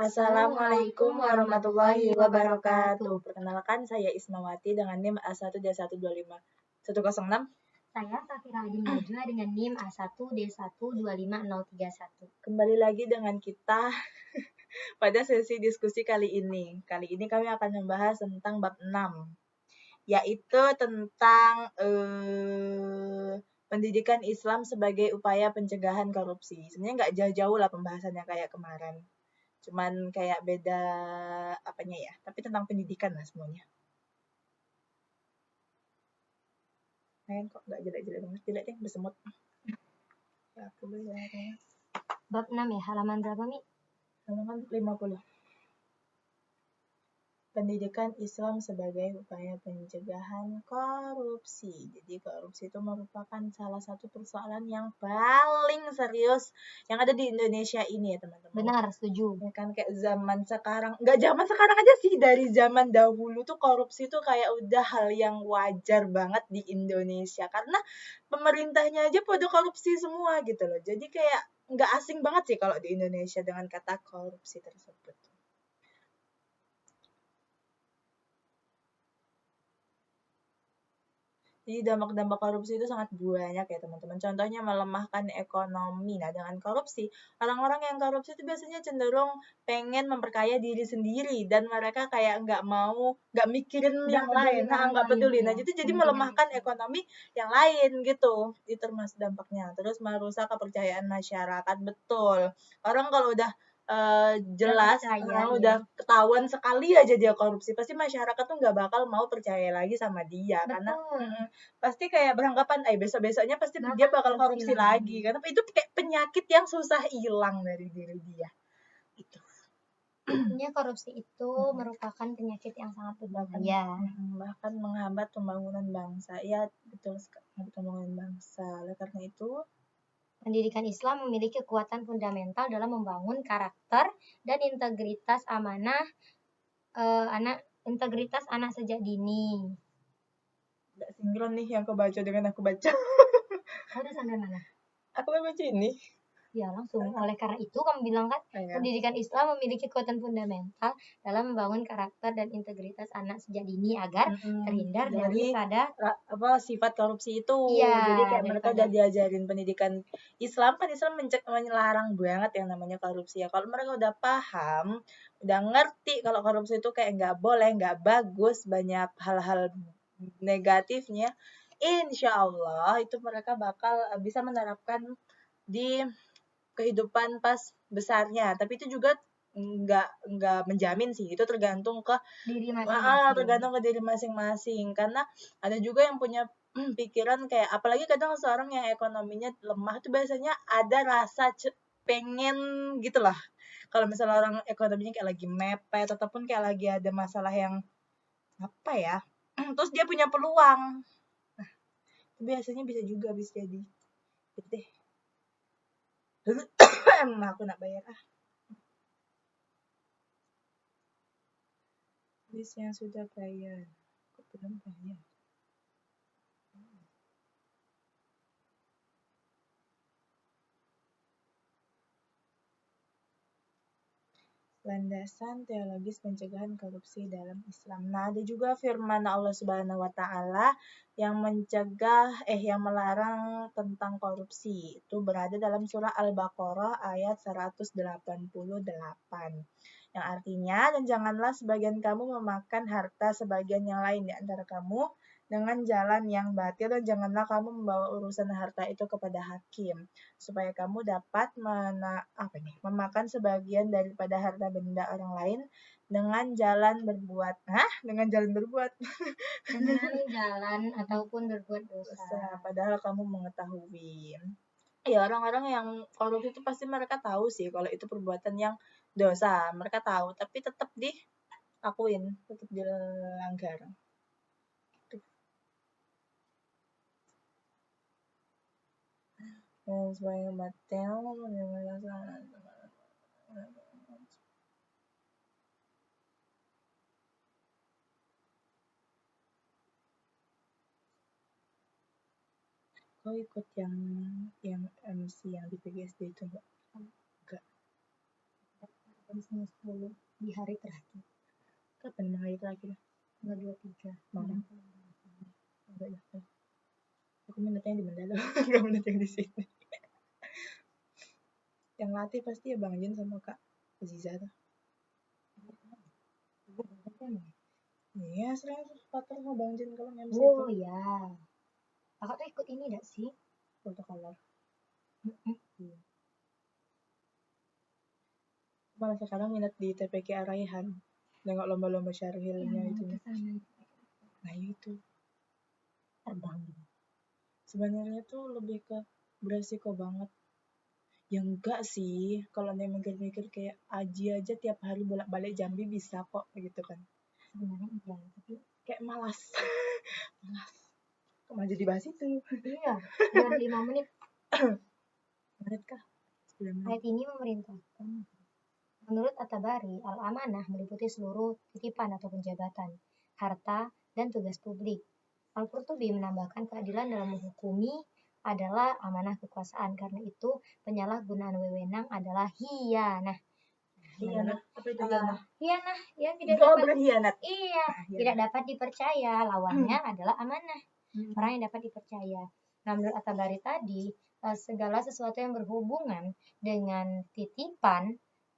Assalamualaikum warahmatullahi wabarakatuh. Perkenalkan, saya Ismawati dengan NIM A1D125-106. Saya Safira Adin Najwa dengan NIM A1D12501. Kembali lagi dengan kita pada sesi diskusi kali ini. Kali ini kami akan membahas tentang bab 6, yaitu tentang pendidikan Islam sebagai upaya pencegahan korupsi. Sebenarnya nggak jauh-jauh lah pembahasannya kayak kemarin. Cuman kayak beda apanya ya, tapi tentang pendidikan lah semuanya. Kok nggak jelek-jelek banget, jelek deh, bersemut. Ya, aku belajar. Bab 6 ya, halaman berapa, Mi? Halaman 50. Pendidikan Islam sebagai upaya pencegahan korupsi. Jadi korupsi itu merupakan salah satu persoalan yang paling serius yang ada di Indonesia ini ya teman-teman. Benar, setuju. Ya kan kayak zaman sekarang, nggak zaman sekarang aja sih, dari zaman dahulu tuh korupsi tuh kayak udah hal yang wajar banget di Indonesia. Karena pemerintahnya aja pada korupsi semua gitu loh. Jadi kayak nggak asing banget sih kalau di Indonesia dengan kata korupsi tersebut. Jadi dampak-dampak korupsi itu sangat banyak ya teman-teman. Contohnya melemahkan ekonomi. Nah dengan korupsi, orang-orang yang korupsi itu biasanya cenderung pengen memperkaya diri sendiri. Dan mereka kayak nggak mikirin yang lain. Nggak peduli. Nah jadi melemahkan ekonomi yang lain gitu. Itu termasuk dampaknya. Terus merusak kepercayaan masyarakat. Betul. Orang kalau udah jelas udah ketahuan sekali aja dia korupsi, pasti masyarakat tuh nggak bakal mau percaya lagi sama dia. Betul. Karena pasti kayak beranggapan besok-besoknya pasti dia bakal korupsi lagi karena itu kayak penyakit yang susah hilang dari diri dia itu. Artinya korupsi itu merupakan penyakit yang sangat berbahaya, bahkan menghambat pembangunan bangsa. Ya betul sekali, pembangunan bangsa. Oleh karena itu pendidikan Islam memiliki kekuatan fundamental dalam membangun karakter dan integritas anak sejak dini. Nggak sinkron nih yang kau baca dengan aku baca. Kau udah sampai mana? Aku baca ini. Ya langsung. Oleh karena itu kamu bilang kan, pendidikan Islam memiliki kekuatan fundamental dalam membangun karakter dan integritas anak sejak dini agar terhindar daripada sifat korupsi itu. Jadi kayak mereka udah diajarin pendidikan Islam kan, Islam melarang banget yang namanya korupsi ya. Kalau mereka udah paham, udah ngerti kalau korupsi itu kayak nggak boleh, nggak bagus, banyak hal-hal negatifnya, insya Allah itu mereka bakal bisa menerapkan di kehidupan pas besarnya. Tapi itu juga nggak menjamin sih, itu tergantung ke diri masing-masing. Tergantung ke diri masing-masing. Karena ada juga yang punya pikiran kayak, apalagi kadang seorang yang ekonominya lemah tuh biasanya ada rasa pengen gitu lah. Kalau misalnya orang ekonominya kayak lagi mepet ataupun kayak lagi ada masalah yang apa ya, terus dia punya peluang, nah itu biasanya bisa jadi gitu deh. Aku nak bayar list yang sudah bayar, kok belum bayar. Landasan teologis pencegahan korupsi dalam Islam. Nah, ada juga firman Allah Subhanahu wa taala yang yang melarang tentang korupsi. Itu berada dalam surah Al-Baqarah ayat 188. Yang artinya, dan janganlah sebagian kamu memakan harta sebagian yang lain di antara kamu dengan jalan yang batil, dan janganlah kamu membawa urusan harta itu kepada hakim supaya kamu dapat memakan sebagian daripada harta benda orang lain dengan jalan berbuat dengan jalan ataupun berbuat dosa. Padahal kamu mengetahui. Ya, orang-orang yang korupsi itu pasti mereka tahu sih kalau itu perbuatan yang dosa. Mereka tahu, tapi tetap dilakuin, tetap dilanggar. Sebagai batil kau ikut yang MC yang di PGSD itu enggak? setengah 10 di hari terakhir. Kapan hari terakhir? Tanggal 23 malam. Enggak ya. Aku menetnya di Mandala, enggak menet yang di sini. Yang latih pasti ya Bang Jin sama Kak Aziza tuh. Iya, sering partner sama Bang Jin kalau MC itu. Oh ya. Kakak tuh ikut ini enggak sih? Protokoler. Malah sekarang minat di TPK Raihan. Nengok lomba-lomba syarhilnya itu. Nah itu. Terbang. Sebenarnya tuh lebih ke beresiko banget. Ya enggak sih, kalau dia mikir-mikir kayak Aji aja tiap hari bolak-balik Jambi bisa kok gitu kan. Sebenarnya iya, tapi kayak malas. Malas. Kok malah jadi bahas itu? Iya, udah 5 menit. Menit kah? 9 menit. Ayat ini memerintahkan. Menurut At-Tabari, al-amanah meliputi seluruh titipan atau jabatan, harta, dan tugas publik. Al-Qurtubi menambahkan keadilan dalam menghukumi adalah amanah kekuasaan. Karena itu, penyalahgunaan wewenang adalah hiyanah. Hiyanah. Apa itu hiyanah? Hiyanah yang tidak dapat berkhianat. Iya, tidak dapat dipercaya. Lawannya adalah amanah. Orang yang dapat dipercaya. Nah, menurut At-Tabari tadi, segala sesuatu yang berhubungan dengan titipan,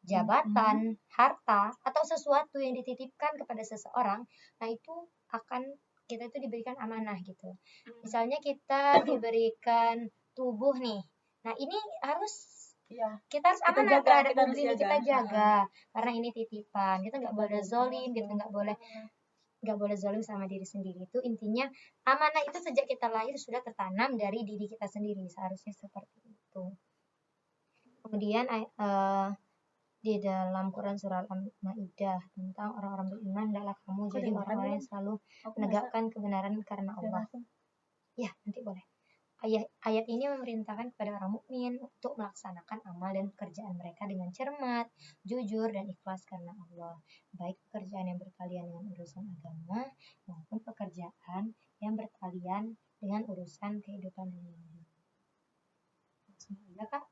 jabatan, harta, atau sesuatu yang dititipkan kepada seseorang, nah itu akan kita itu diberikan amanah gitu. Misalnya kita diberikan tubuh nih. Nah, ini harus kita harus amanah terhadap tubuh ini, kita jaga. Karena ini titipan. Kita nggak boleh zolim, kita nggak boleh zolim sama diri sendiri. Itu intinya amanah itu sejak kita lahir sudah tertanam dari diri kita sendiri, seharusnya seperti itu. Kemudian di dalam Quran surah Al-Maidah tentang orang-orang beriman adalah kamu jadi orang-orang yang selalu menegakkan kebenaran karena Allah. Ya, nanti boleh. Ayat ini memerintahkan kepada orang mukmin untuk melaksanakan amal dan pekerjaan mereka dengan cermat, jujur, dan ikhlas karena Allah. Baik pekerjaan yang berkalian dengan urusan agama maupun pekerjaan yang berkalian dengan urusan kehidupan dunia. Semoga Kak,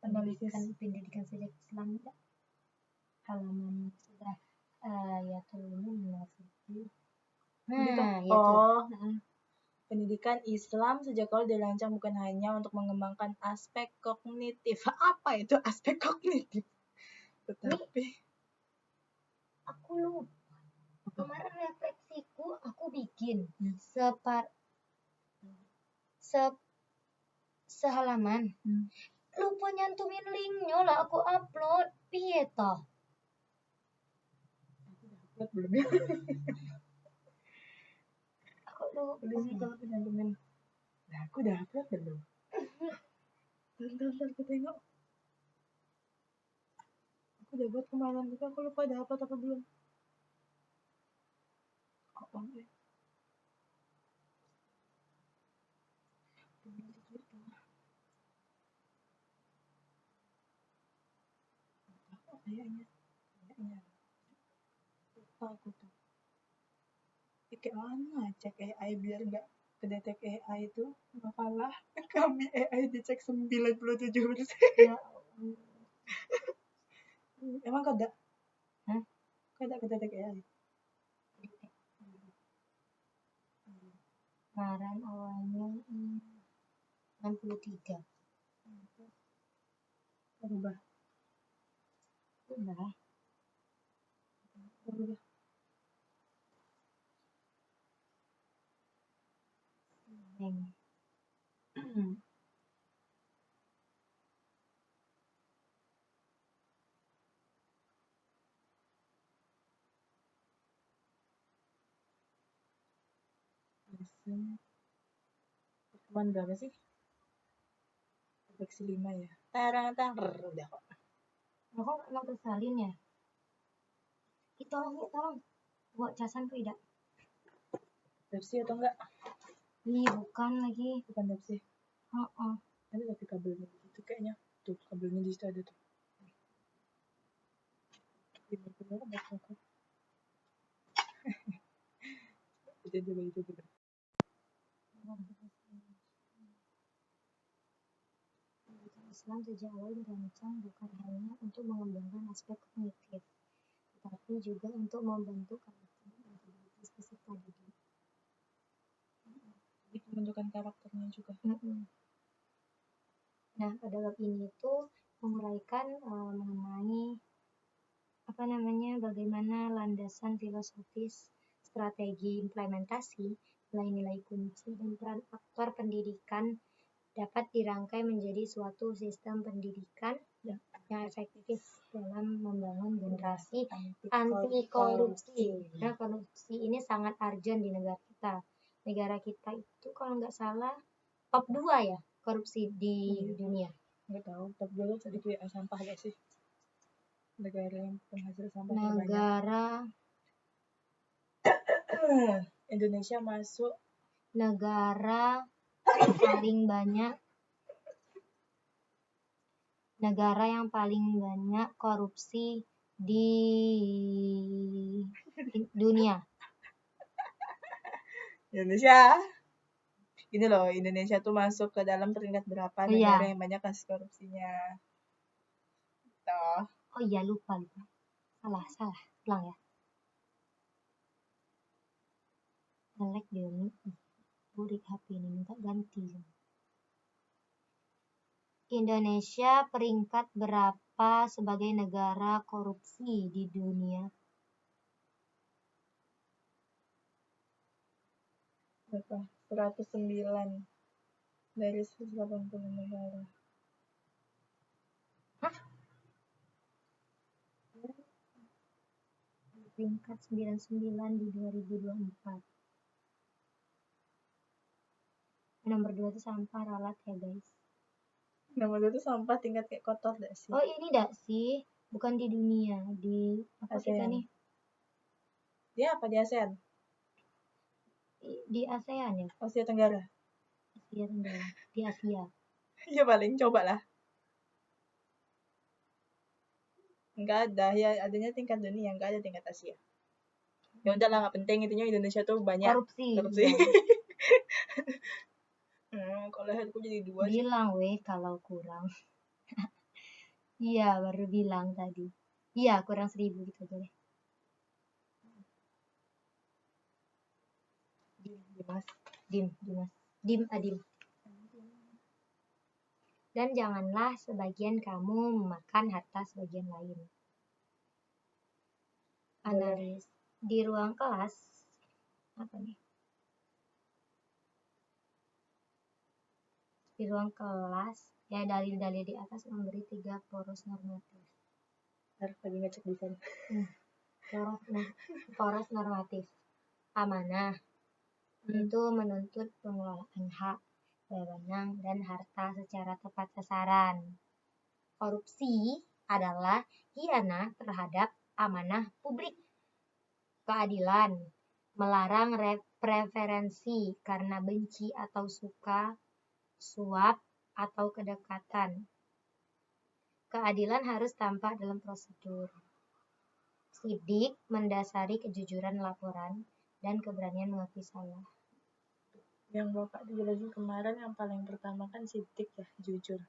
pendidikan sejak Islam enggak? Halaman sudah ayatul munafiki. Pendidikan Islam sejak awal dirancang bukan hanya untuk mengembangkan aspek kognitif. Apa itu aspek kognitif? Tetapi aku lupa. Kemarin refleksiku aku bikin sehalaman. Lupa nyantumin linknya lah, aku upload. Piye toh? Belum ya? Belum kalau penyantumin. Nah, aku udah upload belum? Bentar, aku tengok. Aku udah buat kemarin juga, aku lupa udah upload apa belum. Kok banget ya? Kayaknya. Lupa aku tuh. Kayak mana cek AI biar nggak kedetek AI itu makalah kami AI dicek 97%. Ya. Emang kada? Kada kedetek AI. Kemarin awalnya 63. Berubah. Pertemuan berapa sih? Refleksi 5 ya. Udah kok. Kok nggak tersalin ya? Tolong. Buat casan tuh tidak. Versi atau enggak? Ih, bukan lagi. Bukan versi. Ada tapi kabelnya itu kayaknya. Tuh kabelnya di situ ada tuh. Itu coba. Islam sejak awal dirancang bukan hanya untuk mengembangkan aspek kognitif, tetapi juga untuk membentuk karakter integritas peserta didik. Jadi pembentukan karakternya juga. Nah, pada bab ini tuh menguraikan mengenai bagaimana landasan filosofis, strategi implementasi, nilai-nilai kunci dan peran aktor pendidikan dapat dirangkai menjadi suatu sistem pendidikan yang efektif dalam membangun generasi anti korupsi. Nah, korupsi ini sangat urgent di negara kita. Negara kita itu kalau nggak salah top 2 ya korupsi di dunia. Nggak tahu, top 2 itu ya sampah gak sih? Negara yang penghasil sampah negara terbanyak. Indonesia masuk negara yang paling banyak korupsi di dunia. Indonesia. Ini loh, Indonesia tuh masuk ke dalam peringkat berapa negara yang banyak kasus korupsinya. Tuh. Oh iya, lupa. Salah. Ulang ya. Jelek dia nih. Burik HP ini, minta ganti. Indonesia peringkat berapa sebagai negara korupsi di dunia? Berapa? 109 dari 180 negara. Hah? Peringkat 99 di 2024. Nomor 2 itu sampah ralat ya guys. Nomor 2 itu sampah tingkat kayak kotor gak sih? Oh ini gak sih? Bukan di dunia, di apa ASEAN. kita nih? Dia apa di ASEAN? Di ASEAN ya? Asia Tenggara. Asia Tenggara. Di Asia. Ya paling coba lah. Enggak ada, ya adanya tingkat dunia, enggak ada tingkat Asia. Ya udahlah, nggak penting, intinya Indonesia tuh banyak korupsi. Kalau leherku jadi 2 sih. Bilang weh kalau kurang. Iya, baru bilang tadi. Iya, kurang 1000 gitu aja deh. Dimas. Dan janganlah sebagian kamu memakan harta sebagian lain. Analis di ruang kelas apa nih? Di ruang kelas ya dalil-dalil di atas memberi 3 poros normatif. Harus lagi ngecek di sana. Poros normatif. Amanah itu menuntut pengelolaan hak, wewenang, dan harta secara tepat sasaran. Korupsi adalah khianat terhadap amanah publik. Keadilan melarang preferensi karena benci atau suka, suap, atau kedekatan. Keadilan harus tampak dalam prosedur. Sidik mendasari kejujuran laporan dan keberanian mengakui salah. Yang Bapak dijelasin kemarin yang paling pertama kan sidik ya, jujur.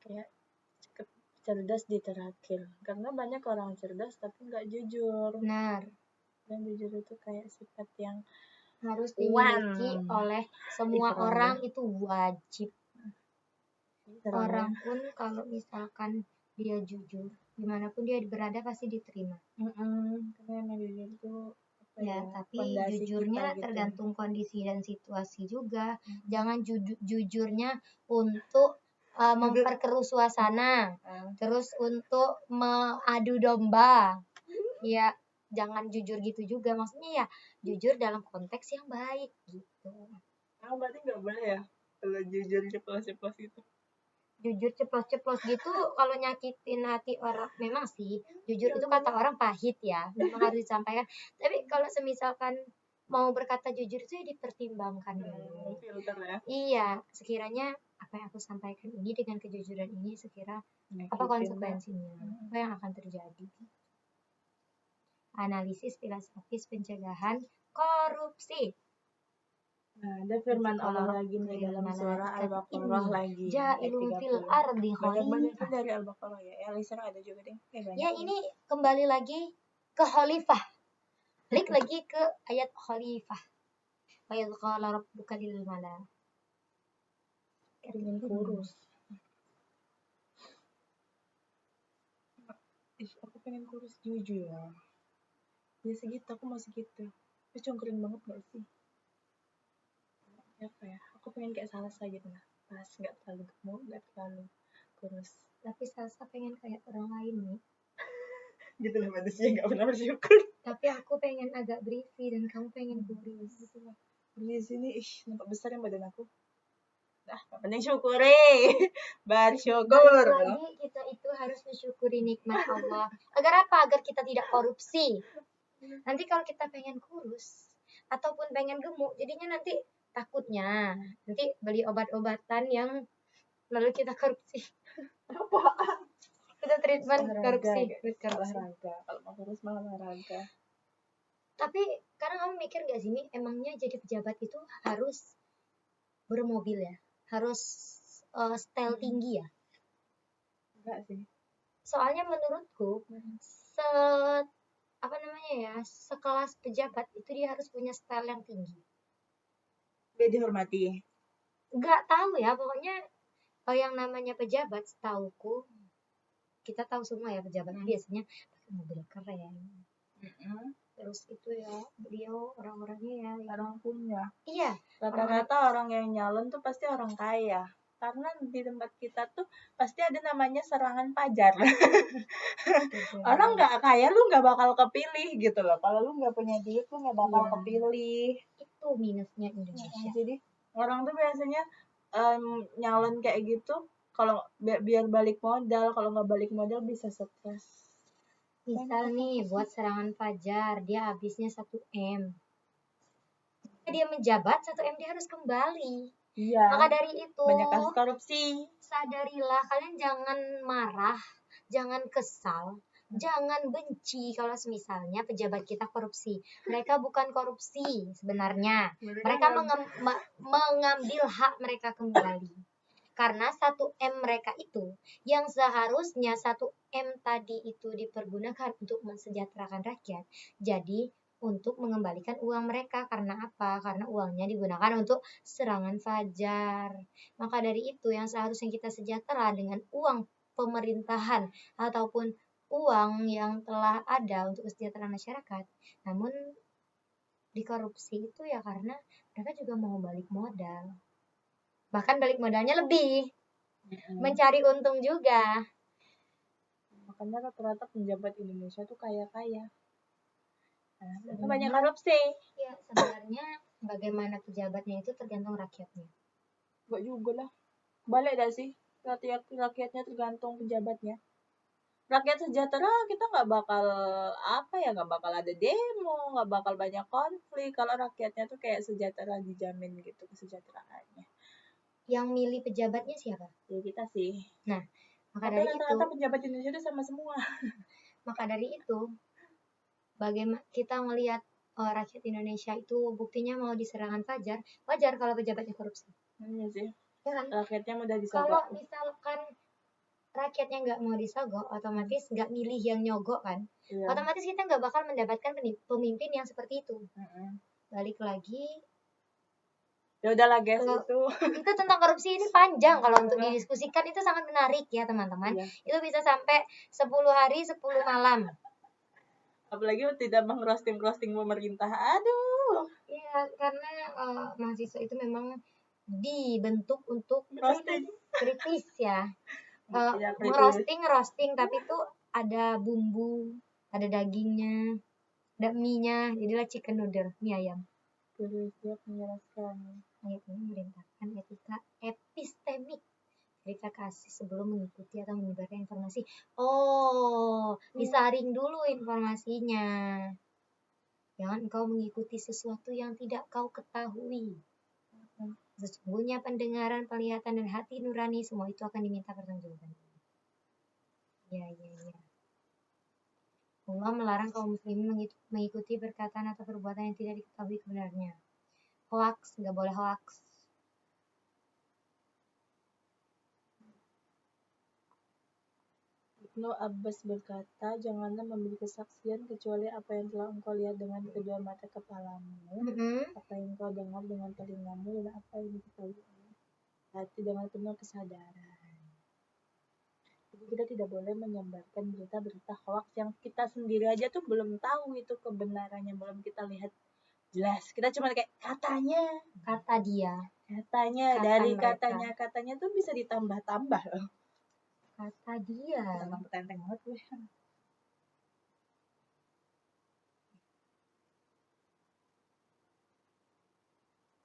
Kayak cerdas di terakhir. Karena banyak orang cerdas tapi nggak jujur. Benar. Dan jujur itu kayak sifat yang harus dimiliki oleh semua orang, itu wajib. Orang pun kalau misalkan dia jujur, dimanapun dia berada pasti diterima. Karena emang jujur itu tapi jujurnya gitu. Tergantung kondisi dan situasi juga. Jangan jujurnya untuk memperkeruh suasana, terus untuk mengadu domba. Ya, jangan jujur gitu juga. Maksudnya ya jujur dalam konteks yang baik gitu. Berarti nggak boleh ya kalau jujur ceplos-ceplos itu. Jujur ceplos-ceplos gitu kalau nyakitin hati orang. Memang sih jujur itu kata orang pahit ya, memang harus disampaikan. Tapi kalau semisalkan mau berkata jujur itu ya dipertimbangkan dulu. Filter ya. Iya, sekiranya apa yang aku sampaikan ini dengan kejujuran ini sekira apa konsekuensinya, apa yang akan terjadi. Analisis filosofis pencegahan korupsi. Nah, ada firman Allah lagi nih dalam surah Al-Baqarah lagi ayat Ja'ilun fil 30. ardi Banyak-banyak khalifah. dari Al-Baqarah ya. Al-Isra ada juga deh. Banyak Ya, ini kembali lagi ke khalifah. Balik lagi ke ayat khalifah. Wa idh qala rabbuka lil malaikati Pengen kurus. Aku pengen kurus jujur ya. Ya segitu, aku masih gitu. Itu congkring banget gak sih? Apa ya? Aku pengen kayak Salsa gitu nah. Pas, gak terlalu gemuk, gak terlalu kurus. Tapi Salsa pengen kayak orang lain nih. Gitu lah manusia gak pernah bersyukur. Tapi aku pengen agak berisi dan kamu pengen kurus. Gitu lah. Di sini, nampak besar yang badan aku. Gak penting syukuri. Bersyukur. Lagi kita itu harus mensyukuri nikmat Allah. Agar apa? Agar kita tidak korupsi. Nanti kalau kita pengen kurus ataupun pengen gemuk, jadinya nanti takutnya nanti beli obat-obatan yang lalu kita korupsi. Apaan? Kita treatment korupsi. Olahraga. Kalau mau kurus malah olahraga. Tapi karena kamu mikir gak sih, emangnya jadi pejabat itu harus bermobil ya? Harus style tinggi ya? Enggak sih. Soalnya menurutku sekelas pejabat itu dia harus punya style yang tinggi. Biar dihormati. Nggak tahu ya, pokoknya yang namanya pejabat, setauku kita tahu semua ya pejabat biasanya pakai mobil keren. Terus itu ya beliau orang-orangnya ya orang punya. Iya. Rata-rata orang yang nyalon tuh pasti orang kaya. Karena di tempat kita tuh pasti ada namanya serangan pajar. Orang nggak kaya lu nggak bakal kepilih gitu loh. Kalau lu nggak punya duit lu nggak bakal kepilih. Itu minusnya Indonesia. Jadi orang tuh biasanya nyalon kayak gitu. Kalau biar balik modal, kalau nggak balik modal bisa stres. Misal nih buat serangan fajar dia habisnya 1 M. Dia menjabat 1 M dia harus kembali. Iya. Maka dari itu banyak kasus korupsi. Sadarilah, kalian jangan marah, jangan kesal, jangan benci kalau misalnya pejabat kita korupsi. Mereka bukan korupsi sebenarnya. Mereka mengambil hak mereka kembali. Karena 1 M mereka itu yang seharusnya 1 M tadi itu dipergunakan untuk mensejahterakan rakyat. Jadi untuk mengembalikan uang mereka. Karena apa? Karena uangnya digunakan untuk serangan fajar. Maka dari itu yang seharusnya kita sejahtera dengan uang pemerintahan ataupun uang yang telah ada untuk kesejahteraan masyarakat. Namun dikorupsi itu ya karena mereka juga mau balik modal. Bahkan balik modalnya lebih. Mencari untung juga. Makanya rata-rata penjabat Indonesia tuh kaya-kaya. Nah, banyak korupsi. Ya, sebenarnya bagaimana pejabatnya itu tergantung rakyatnya. Enggak juga lah. Balik dah sih. Rakyatnya tergantung pejabatnya. Rakyat sejahtera kita nggak bakal nggak bakal ada demo, nggak bakal banyak konflik. Kalau rakyatnya tuh kayak sejahtera, dijamin gitu kesejahteraannya. Yang milih pejabatnya siapa? Ya kita sih. Nah, maka tapi dari rata-rata itu pejabat Indonesia itu sama semua. Maka dari itu bagaimana kita melihat rakyat Indonesia itu buktinya mau diserangan fajar, wajar kalau pejabatnya korupsi. Iya sih. Ya kan? Rakyatnya mudah disogok. Kalau misalkan rakyatnya nggak mau disogok, otomatis nggak milih yang nyogok kan? Iya. Otomatis kita nggak bakal mendapatkan pemimpin yang seperti itu. Balik lagi. Ya udahlah guys, itu tentang korupsi ini panjang kalau untuk didiskusikan, itu sangat menarik ya teman-teman. Iya. Itu bisa sampai 10 hari 10 malam. Apalagi tidak mengrosting pemerintah. Aduh. Iya, karena mahasiswa itu memang dibentuk untuk kritis ya. Ngerosting tapi itu ada bumbu, ada dagingnya, ada mie-nya, jadilah chicken noodle, mie ayam. Siap menjelaskan. Ayat ini merintahkan etika epistemik, etika kasih sebelum mengikuti atau menyebarkan informasi. Disaring dulu informasinya. Jangan engkau mengikuti sesuatu yang tidak kau ketahui. Sesungguhnya pendengaran, penglihatan, dan hati nurani semua itu akan diminta pertanggungjawaban. Ya. Allah melarang kaum muslimin mengikuti perkataan atau perbuatan yang tidak diketahui kebenarannya. hoax, nggak boleh hoax. Ibnu Abbas berkata, janganlah memberi kesaksian kecuali apa yang telah engkau lihat dengan kedua mata kepalamu, apa yang engkau dengar dengan telingamu, dan apa yang diketahui oleh hati dengan penuh kesadaran. Jadi kita tidak boleh menyebarkan berita-berita hoax yang kita sendiri aja tuh belum tahu itu kebenarannya, belum kita lihat jelas. Kita cuma kayak katanya, Kata dia, katanya, Kata dari mereka. katanya tuh bisa ditambah-tambah loh. Kata dia. Memang petenteng banget gue.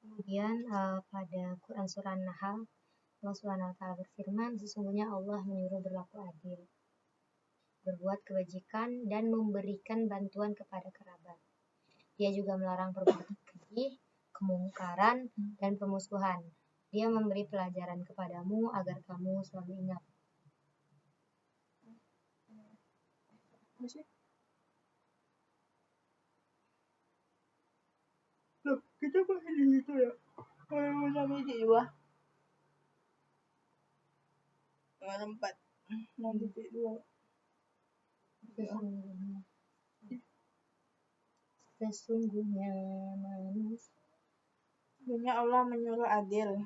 Kemudian pada Quran surah An-Nahl, Allah Subhanahu wa taala berfirman, sesungguhnya Allah menyuruh berlaku adil, berbuat kebajikan dan memberikan bantuan kepada kerabat. Dia juga melarang perbuatan keji, kemungkaran, dan permusuhan. Dia memberi pelajaran kepadamu agar kamu selalu ingat. Loh, kita masih di situ ya? Kalau sampai jiwa. Nomor 4. Mau titik 2. Sesungguhnya manusia. Sesungguhnya Allah menyuruh adil.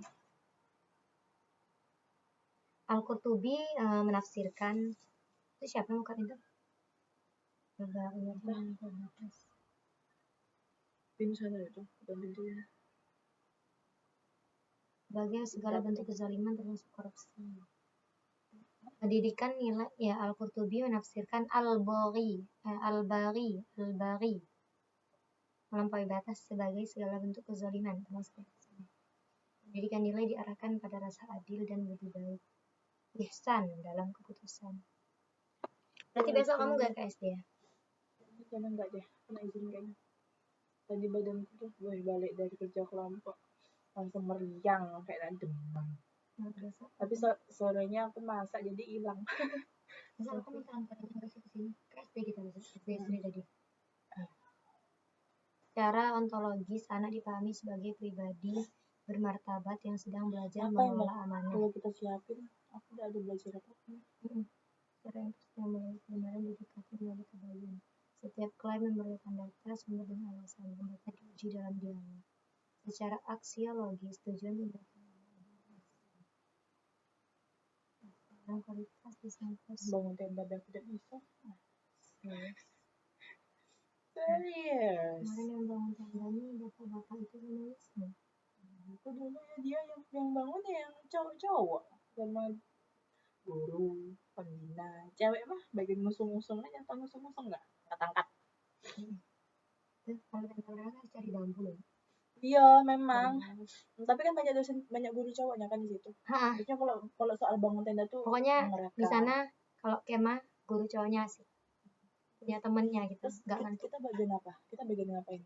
Al-Qurtubi menafsirkan, itu siapa yang bukan itu? Bin sana itu, bukan pintunya. Sebagai segala bentuk kezaliman termasuk korupsi. Pendidikan nilai ya Al-Qurtubi menafsirkan Al-Bari melampaui batas sebagai segala bentuk kezaliman termasuk korupsi. Pendidikan nilai diarahkan pada rasa adil dan budi baik, ihsan dalam keputusan. Berarti besok kamu gak ke SD ya? Karena enggak deh, kena izin kayaknya. Tadi badanku tuh balik dari kerja kelompok langsung meriang kayak demam. Tapi sorenya aku masak jadi hilang. Misal aku minta antarin ke sini, ke SD kita besok, SD tadi. Secara ontologis, anak dipahami sebagai pribadi bermartabat yang sedang belajar mengelola amanah. Kalau kita siapin, aku udah ada belajar apa-apa. Secara yang melalui kebenaran didekati melalui tabayun. Setiap klaim memerlukan data, sumber dan alasan yang dapat diuji dalam dialog. Secara aksiologis, tujuan tindakan dalam kualitas disangkut. Bangun tenda dan tidak bisa. Serius. Kemarin yang bangun tendanya bapak-bapak itu nulisnya. Itu dulu ya dia yang bangun yang cowok-cowok sama guru, pembina, cewek mah bagian ngusung-ngusung aja, tau ngusung-ngusung nggak? Angkat-angkat. Kalau tenda kan cari lampu loh. Iya memang, tapi kan banyak dosen, banyak guru cowoknya kan di situ. Maksudnya kalau soal bangun tenda tuh pokoknya di sana kalau kemah guru cowoknya asik, punya temennya gitu. Terus kita bagian apa? Kita bagian ngapain?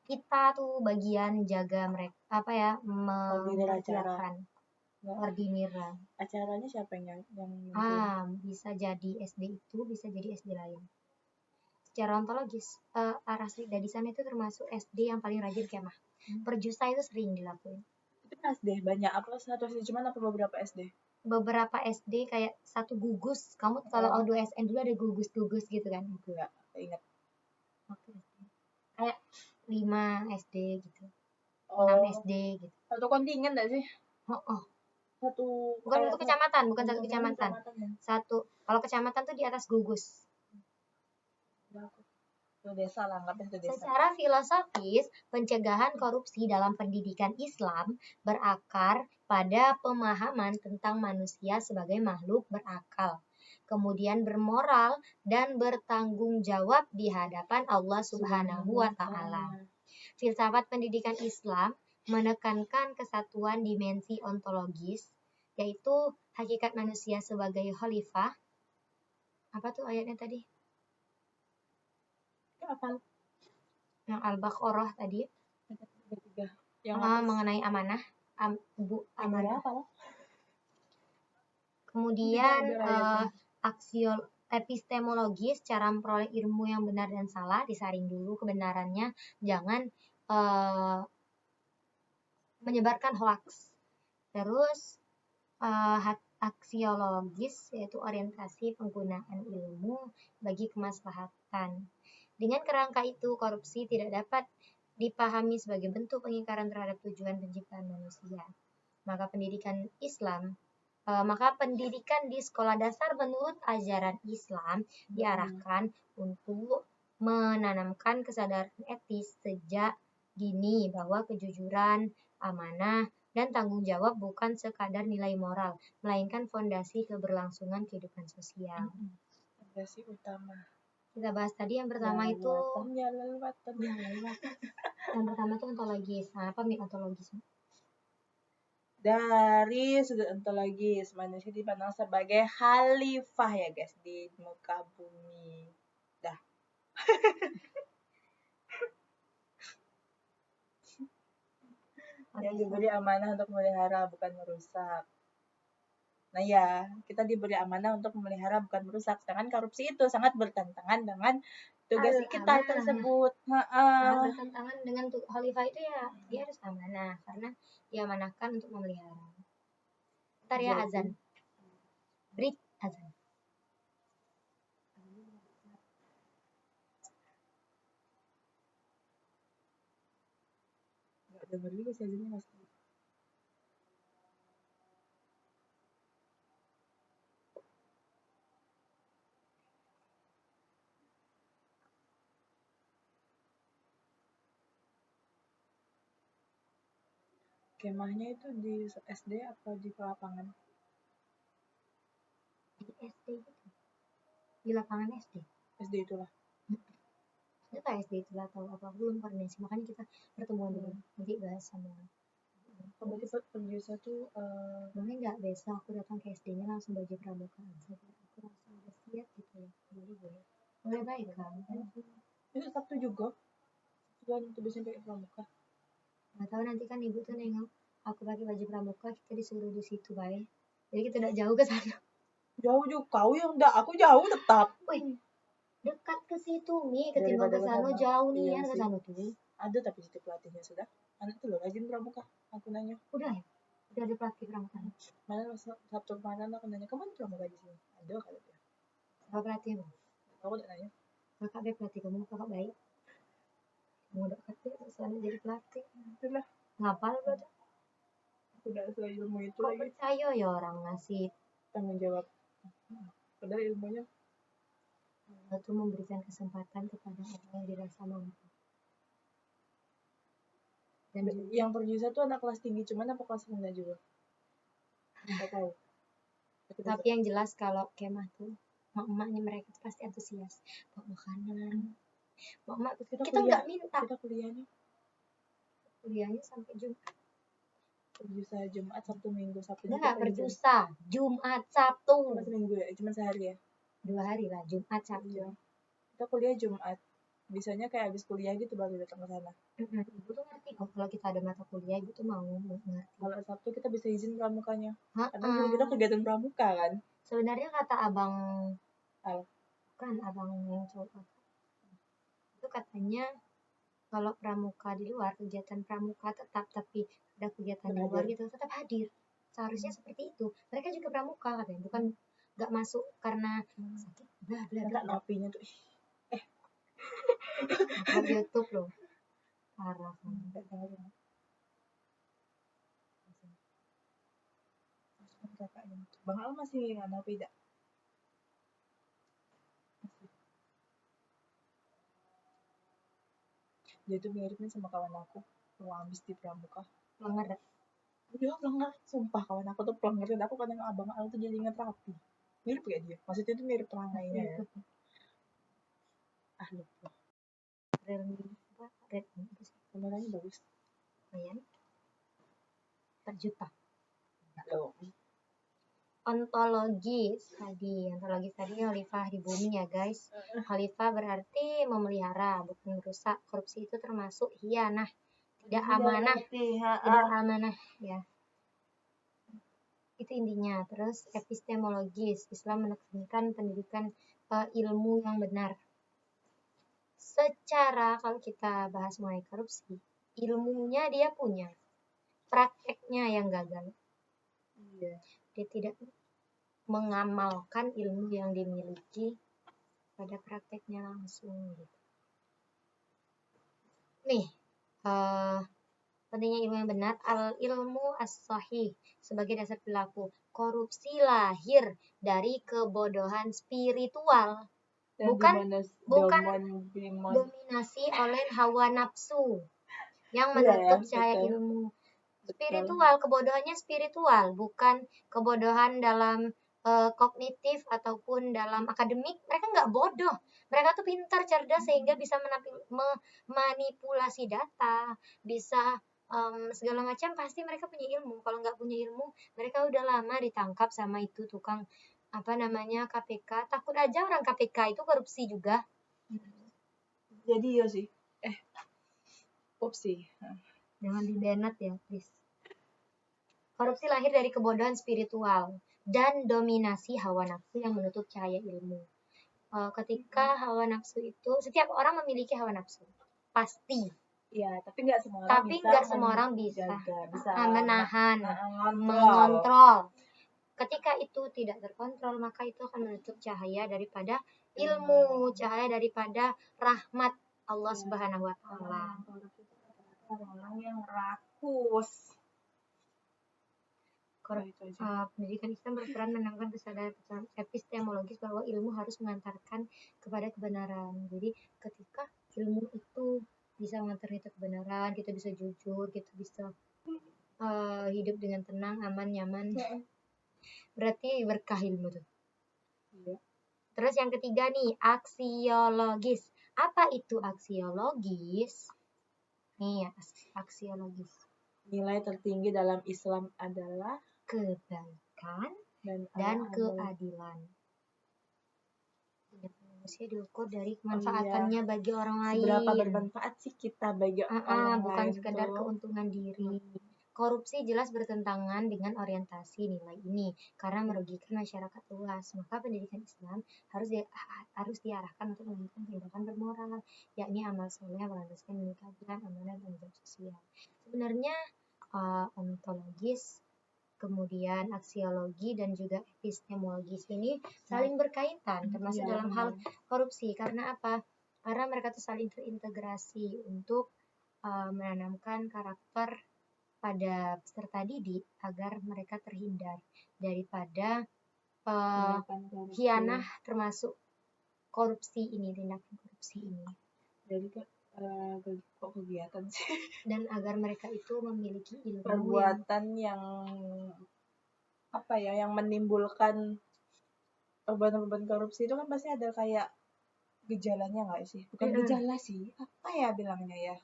Kita tuh bagian jaga mereka, apa ya, mempersiapkan ordiniran. Acaranya siapa yang bisa jadi SD itu, bisa jadi SD lain. Secara ontologis, Arasli di sana itu termasuk SD yang paling rajin kemah. Perjusa itu sering dilakuin. Itu kan SD banyak apa? Satu SD cuman apa beberapa SD? Beberapa SD kayak satu gugus. Kamu kalau O2SN dulu ada gugus-gugus gitu kan? Enggak, ingat. Waktu SD. Kayak 5 SD gitu. 6 SD gitu. Satu kontingen enggak sih? Satu bukan untuk kecamatan, bukan satu kecamatan. Satu, kalau kecamatan tuh di atas gugus. Desa lah, Secara filosofis, pencegahan korupsi dalam pendidikan Islam berakar pada pemahaman tentang manusia sebagai makhluk berakal, kemudian bermoral dan bertanggung jawab di hadapan Allah Subhanahu wa taala. Filsafat pendidikan Islam menekankan kesatuan dimensi ontologis, yaitu hakikat manusia sebagai khalifah. Apa tuh ayatnya tadi? Yang Al-Baqarah tadi. Yang mengenai amanah. Amanah. Kemudian epistemologis, cara memperoleh ilmu yang benar dan salah, disaring dulu kebenarannya, jangan menyebarkan hoaks. Terus aksiologis, yaitu orientasi penggunaan ilmu bagi kemaslahatan. Dengan kerangka itu, korupsi tidak dapat dipahami sebagai bentuk pengingkaran terhadap tujuan penciptaan manusia. Maka pendidikan di sekolah dasar menurut ajaran Islam diarahkan untuk menanamkan kesadaran etis sejak dini bahwa kejujuran, amanah, dan tanggung jawab bukan sekadar nilai moral, melainkan fondasi keberlangsungan kehidupan sosial. Fondasi utama. Kita bahas tadi yang pertama itu yang pertama itu ontologis. Nah, apa ontologis? Dari sudut ontologis, manusia dipandang sebagai khalifah ya guys di muka bumi. Dah. Yang diberi amanah untuk memelihara bukan merusak. Nah ya, kita diberi amanah untuk memelihara bukan merusak. Sedangkan korupsi itu sangat bertentangan dengan tugas kita tersebut. Sangat bertentangan dengan khalifah itu ya, dia harus amanah karena diamanahkan untuk memelihara. Ntar ya azan. Break azan. Gak denger juga sih azannya mas. Kemahnya itu di SD atau di lapangan? Di SD gitu. Di lapangan SD. SD itulah. Itu SD itulah atau apa, belum koordinasi. Makanya kita pertemuan dulu. Nanti bahas sama. Berarti penjurusan tuh boleh nggak besok aku datang ke SD-nya langsung baju pramuka aja. Aku langsung udah siap gitu ya. Boleh. Boleh baik kan? Itu Sabtu juga. Kan itu biasanya pakai pramuka. Nggak tahu nanti kan ibu tuh nengok aku pakai baju pramuka, kita disuruh di situ baik. Jadi kita udah jauh ke sana. Jauh juga kau yang enggak, aku jauh tetap. Wih, dekat ke situ nih, ketimbang ke sana jauh nih iya ya ke sana tuh. Ada tapi situ pelatihnya sudah. Anak tuh loh rajin pramuka. Aku nanya. Udah ya? Udah ada pelatih pramuka. Mana Sabtu kemarin aku nanya, "Kamu pramuka di sini?" Ada kalau dia. Apa pelatihmu? Aku udah nanya. Kakak dia pelatih kamu, kakak baik. Mau dekat deh, sana jadi pelatih. Itulah. Ngapal betul? Udah selesai ilmu itu kok lagi. Percaya ya orang ngasih tanggung jawab. Padahal ilmunya Allah tuh memberikan kesempatan kepada orang yang dirasa mampu. Dan yang terjusa tuh anak kelas tinggi, cuman apa kelas rendah juga? Nggak tahu. Tapi yang jelas kalau kemah tuh emak-emaknya mereka tuh pasti antusias bawa makanan. Mak kita nggak minta. Kita kuliahnya sampai Jumat. Berjusa Jumat, Sabtu, Minggu. Sabtu nggak berjusa Jumat, Sabtu. Cuma seminggu ya? Cuma sehari ya? 2 hari lah, Jumat, Sabtu. Iya. Kita kuliah Jumat. Bisanya kayak habis kuliah gitu baru datang ke sana. Ibu tuh ngerti kok kalau kita ada mata kuliah, ibu tuh mau ngerti. Kalau Sabtu kita bisa izin pramukanya. Karena kita kegiatan pramuka kan. Sebenarnya kata abang kan abang yang cowok itu katanya kalau pramuka di luar, kegiatan pramuka tetap, tapi ada kegiatan di luar gitu tetap hadir. Seharusnya seperti itu. Mereka juga pramuka katanya, bukan nggak masuk karena sakit. Bla napinya tuh. YouTube loh. Parah kan. Bang Al masih nggak napi tidak? Dia tuh miripnya sama kawan aku yang habis di pramuka. Pelanggar. Dia pelanggar, sumpah kawan aku tuh pelanggar. Dan aku kadang abang Al tuh jadi inget rapi. Mirip gak dia? Maksudnya tuh mirip pelangainya ya. Lupa. Red kameranya bagus. Lumayan. 4 juta. Loh. Ontologis tadi khalifah di bumi ya guys. Khalifah berarti memelihara, bukan merusak. Korupsi itu termasuk hianah, tidak amanah ya. Itu intinya. Terus epistemologis, Islam menekankan pendidikan ilmu yang benar. Secara kalau kita bahas mengenai korupsi, ilmunya dia punya, prakteknya yang gagal. Iya. Dia tidak mengamalkan ilmu yang dimiliki pada prakteknya langsung gitu. Nih, pentingnya ilmu yang benar, al-ilmu as-sahih sebagai dasar perilaku. Korupsi lahir dari kebodohan spiritual, Dan bukan demon. dominasi oleh hawa nafsu yang Iya ya, menutup cahaya betul. ilmu. Betul. Spiritual, kebodohannya spiritual, bukan kebodohan dalam kognitif ataupun dalam akademik. Mereka nggak bodoh, mereka tuh pintar, cerdas, sehingga bisa manipulasi data, bisa segala macam. Pasti mereka punya ilmu. Kalau nggak punya ilmu, mereka udah lama ditangkap sama itu tukang KPK. Takut aja orang KPK itu korupsi juga. Jadi iya sih. Korupsi. Jangan di-banned ya, please. Korupsi lahir dari kebodohan spiritual dan dominasi hawa nafsu yang menutup cahaya ilmu. Ketika hawa nafsu itu, setiap orang memiliki hawa nafsu, pasti. Iya, tapi nggak semua orang bisa menahan, mengontrol. Ketika itu tidak terkontrol, maka itu akan menutup cahaya daripada ilmu, cahaya daripada rahmat Allah Subhanahu wa taala. Orang yang rakus. Pendidikan Islam berperan menanamkan kesadaran epistemologis bahwa ilmu harus mengantarkan kepada kebenaran. Jadi ketika ilmu itu bisa mengantar kita kebenaran, kita bisa jujur, kita bisa hidup dengan tenang, aman, nyaman. Berarti berkah ilmu tuh. Iya. Terus yang ketiga nih, aksiologis. Apa itu aksiologis? Nih, aksiologis. Nilai tertinggi dalam Islam adalah kebaikan dan keadilan. Manusia diukur dari kemanfaatannya bagi orang lain. Seberapa bermanfaat sih kita bagi orang lain? Bukan sekedar keuntungan diri. Korupsi jelas bertentangan dengan orientasi nilai ini karena merugikan masyarakat luas. Maka pendidikan Islam harus diarahkan untuk melakukan tindakan bermoral, yakni amal soleh yang berlandaskan nilai keadilan, amanah, dan jasa sosial. Sebenarnya ontologis, kemudian aksiologi, dan juga epistemologis ini saling berkaitan, termasuk dalam hal korupsi. Karena apa? Karena mereka tuh saling terintegrasi untuk menanamkan karakter pada peserta didik agar mereka terhindar daripada khianah, termasuk korupsi ini, tindakan korupsi ini. Jadi kok kegiatan sih? Dan agar mereka itu memiliki ilmu perbuatan yang menimbulkan korban korupsi itu kan pasti ada kayak gejalanya nggak sih? Bukan gejala sih, apa ya bilangnya ya?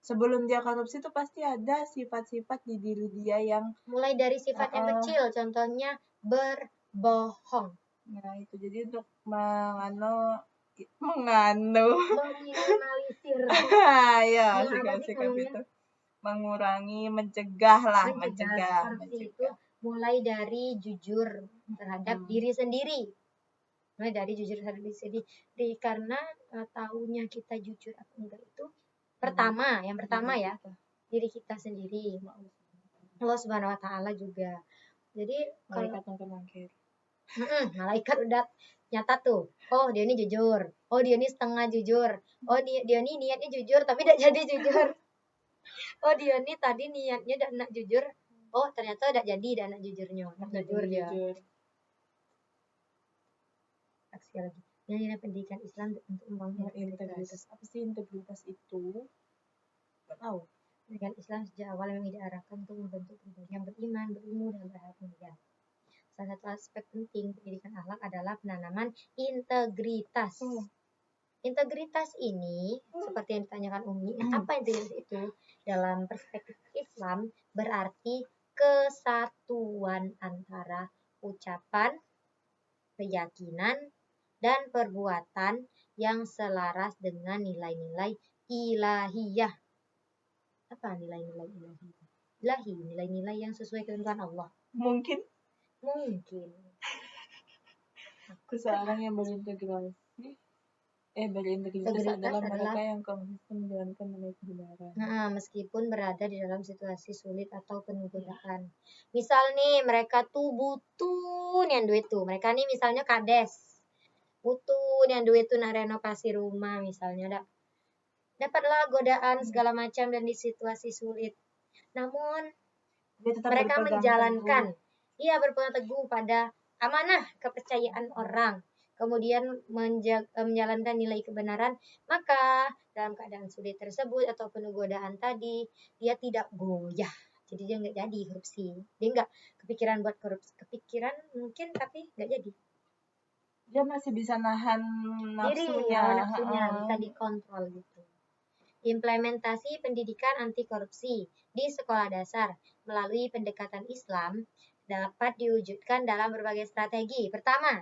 Sebelum dia korupsi itu pasti ada sifat-sifat di diri dia yang mulai dari sifat yang kecil, contohnya berbohong. Nah itu jadi untuk meminimalisir ya sikap itu, mengurangi, mencegah. Korupsi itu mulai dari jujur terhadap diri sendiri. Karena tahunya kita jujur atau enggak itu yang pertama ya, diri kita sendiri. Allah Subhanahu wa taala juga. Jadi malaikat nonton mangkir. Malaikat udah nyata tuh. Oh, dia ini jujur. Oh, dia ini setengah jujur. Oh, dia ini niatnya jujur tapi tidak jadi jujur. Oh, dia ini tadi niatnya tidak nak jujur. Oh, ternyata tidak jadi dan nak jujurnya. Jujur dia. Aksiologi. Nilai pendidikan Islam untuk membangun integritas. Apa sih integritas itu? Nggak tahu. Pendidikan Islam sejak awal memang diarahkan untuk membentuk pribadi yang beriman, berilmu, dan berakhlak mulia. Salah satu aspek penting pendidikan akhlak adalah penanaman integritas. Integritas ini, seperti yang ditanyakan Umi, apa integritas itu? Dalam perspektif Islam, berarti kesatuan antara ucapan, keyakinan, dan perbuatan yang selaras dengan nilai-nilai ilahiyah. Apa nilai-nilai ilahiyah? Ilahi, nilai-nilai yang sesuai kehendak Allah. Mungkin. Seseorang yang berintegrasi Berintegritas Integritas adalah adalah mereka yang konsisten menjalankan nilai kebenaran. meskipun berada di dalam situasi sulit atau penuh godaan. Misal nih mereka tuh butuh yang duit tuh. Mereka nih misalnya kades. Butuh yang duit tuh nak renovasi rumah misalnya. Dapatlah godaan segala macam dan di situasi sulit. Namun Dia tetap mereka berpegang menjalankan. teguh. Ia berpegang teguh pada amanah kepercayaan orang. Kemudian menjalankan nilai kebenaran, maka dalam keadaan sulit tersebut atau penuh godaan tadi, dia tidak goyah. Jadi dia nggak jadi korupsi. Dia nggak kepikiran buat korupsi. Kepikiran mungkin tapi nggak jadi. Dia masih bisa nahan Diri nafsunya. ya, nafsunya bisa dikontrol gitu. Implementasi pendidikan anti korupsi di sekolah dasar melalui pendekatan Islam dapat diwujudkan dalam berbagai strategi. Pertama,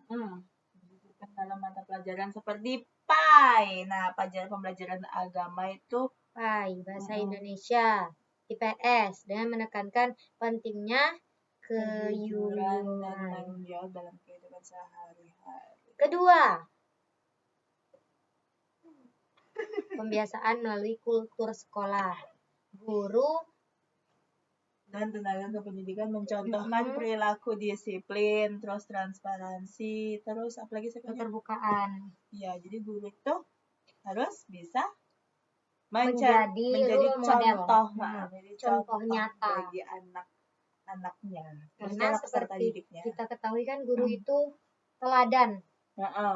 Diwujudkan dalam mata pelajaran seperti PAI. Nah, pembelajaran agama itu PAI, Bahasa Indonesia, IPS, dengan menekankan pentingnya kejujuran dan keyuyuran. tanggung jawab dalam kehidupan sehari-hari. Kedua, pembiasaan melalui kultur sekolah. Guru dan tenaga kependidikan mencontohkan perilaku disiplin, terus transparansi, terus apalagi keterbukaan. Ya, jadi guru itu harus bisa menjadi role model. contoh, menjadi contoh nyata bagi anak-anaknya. Karena seperti kita ketahui kan guru itu teladan,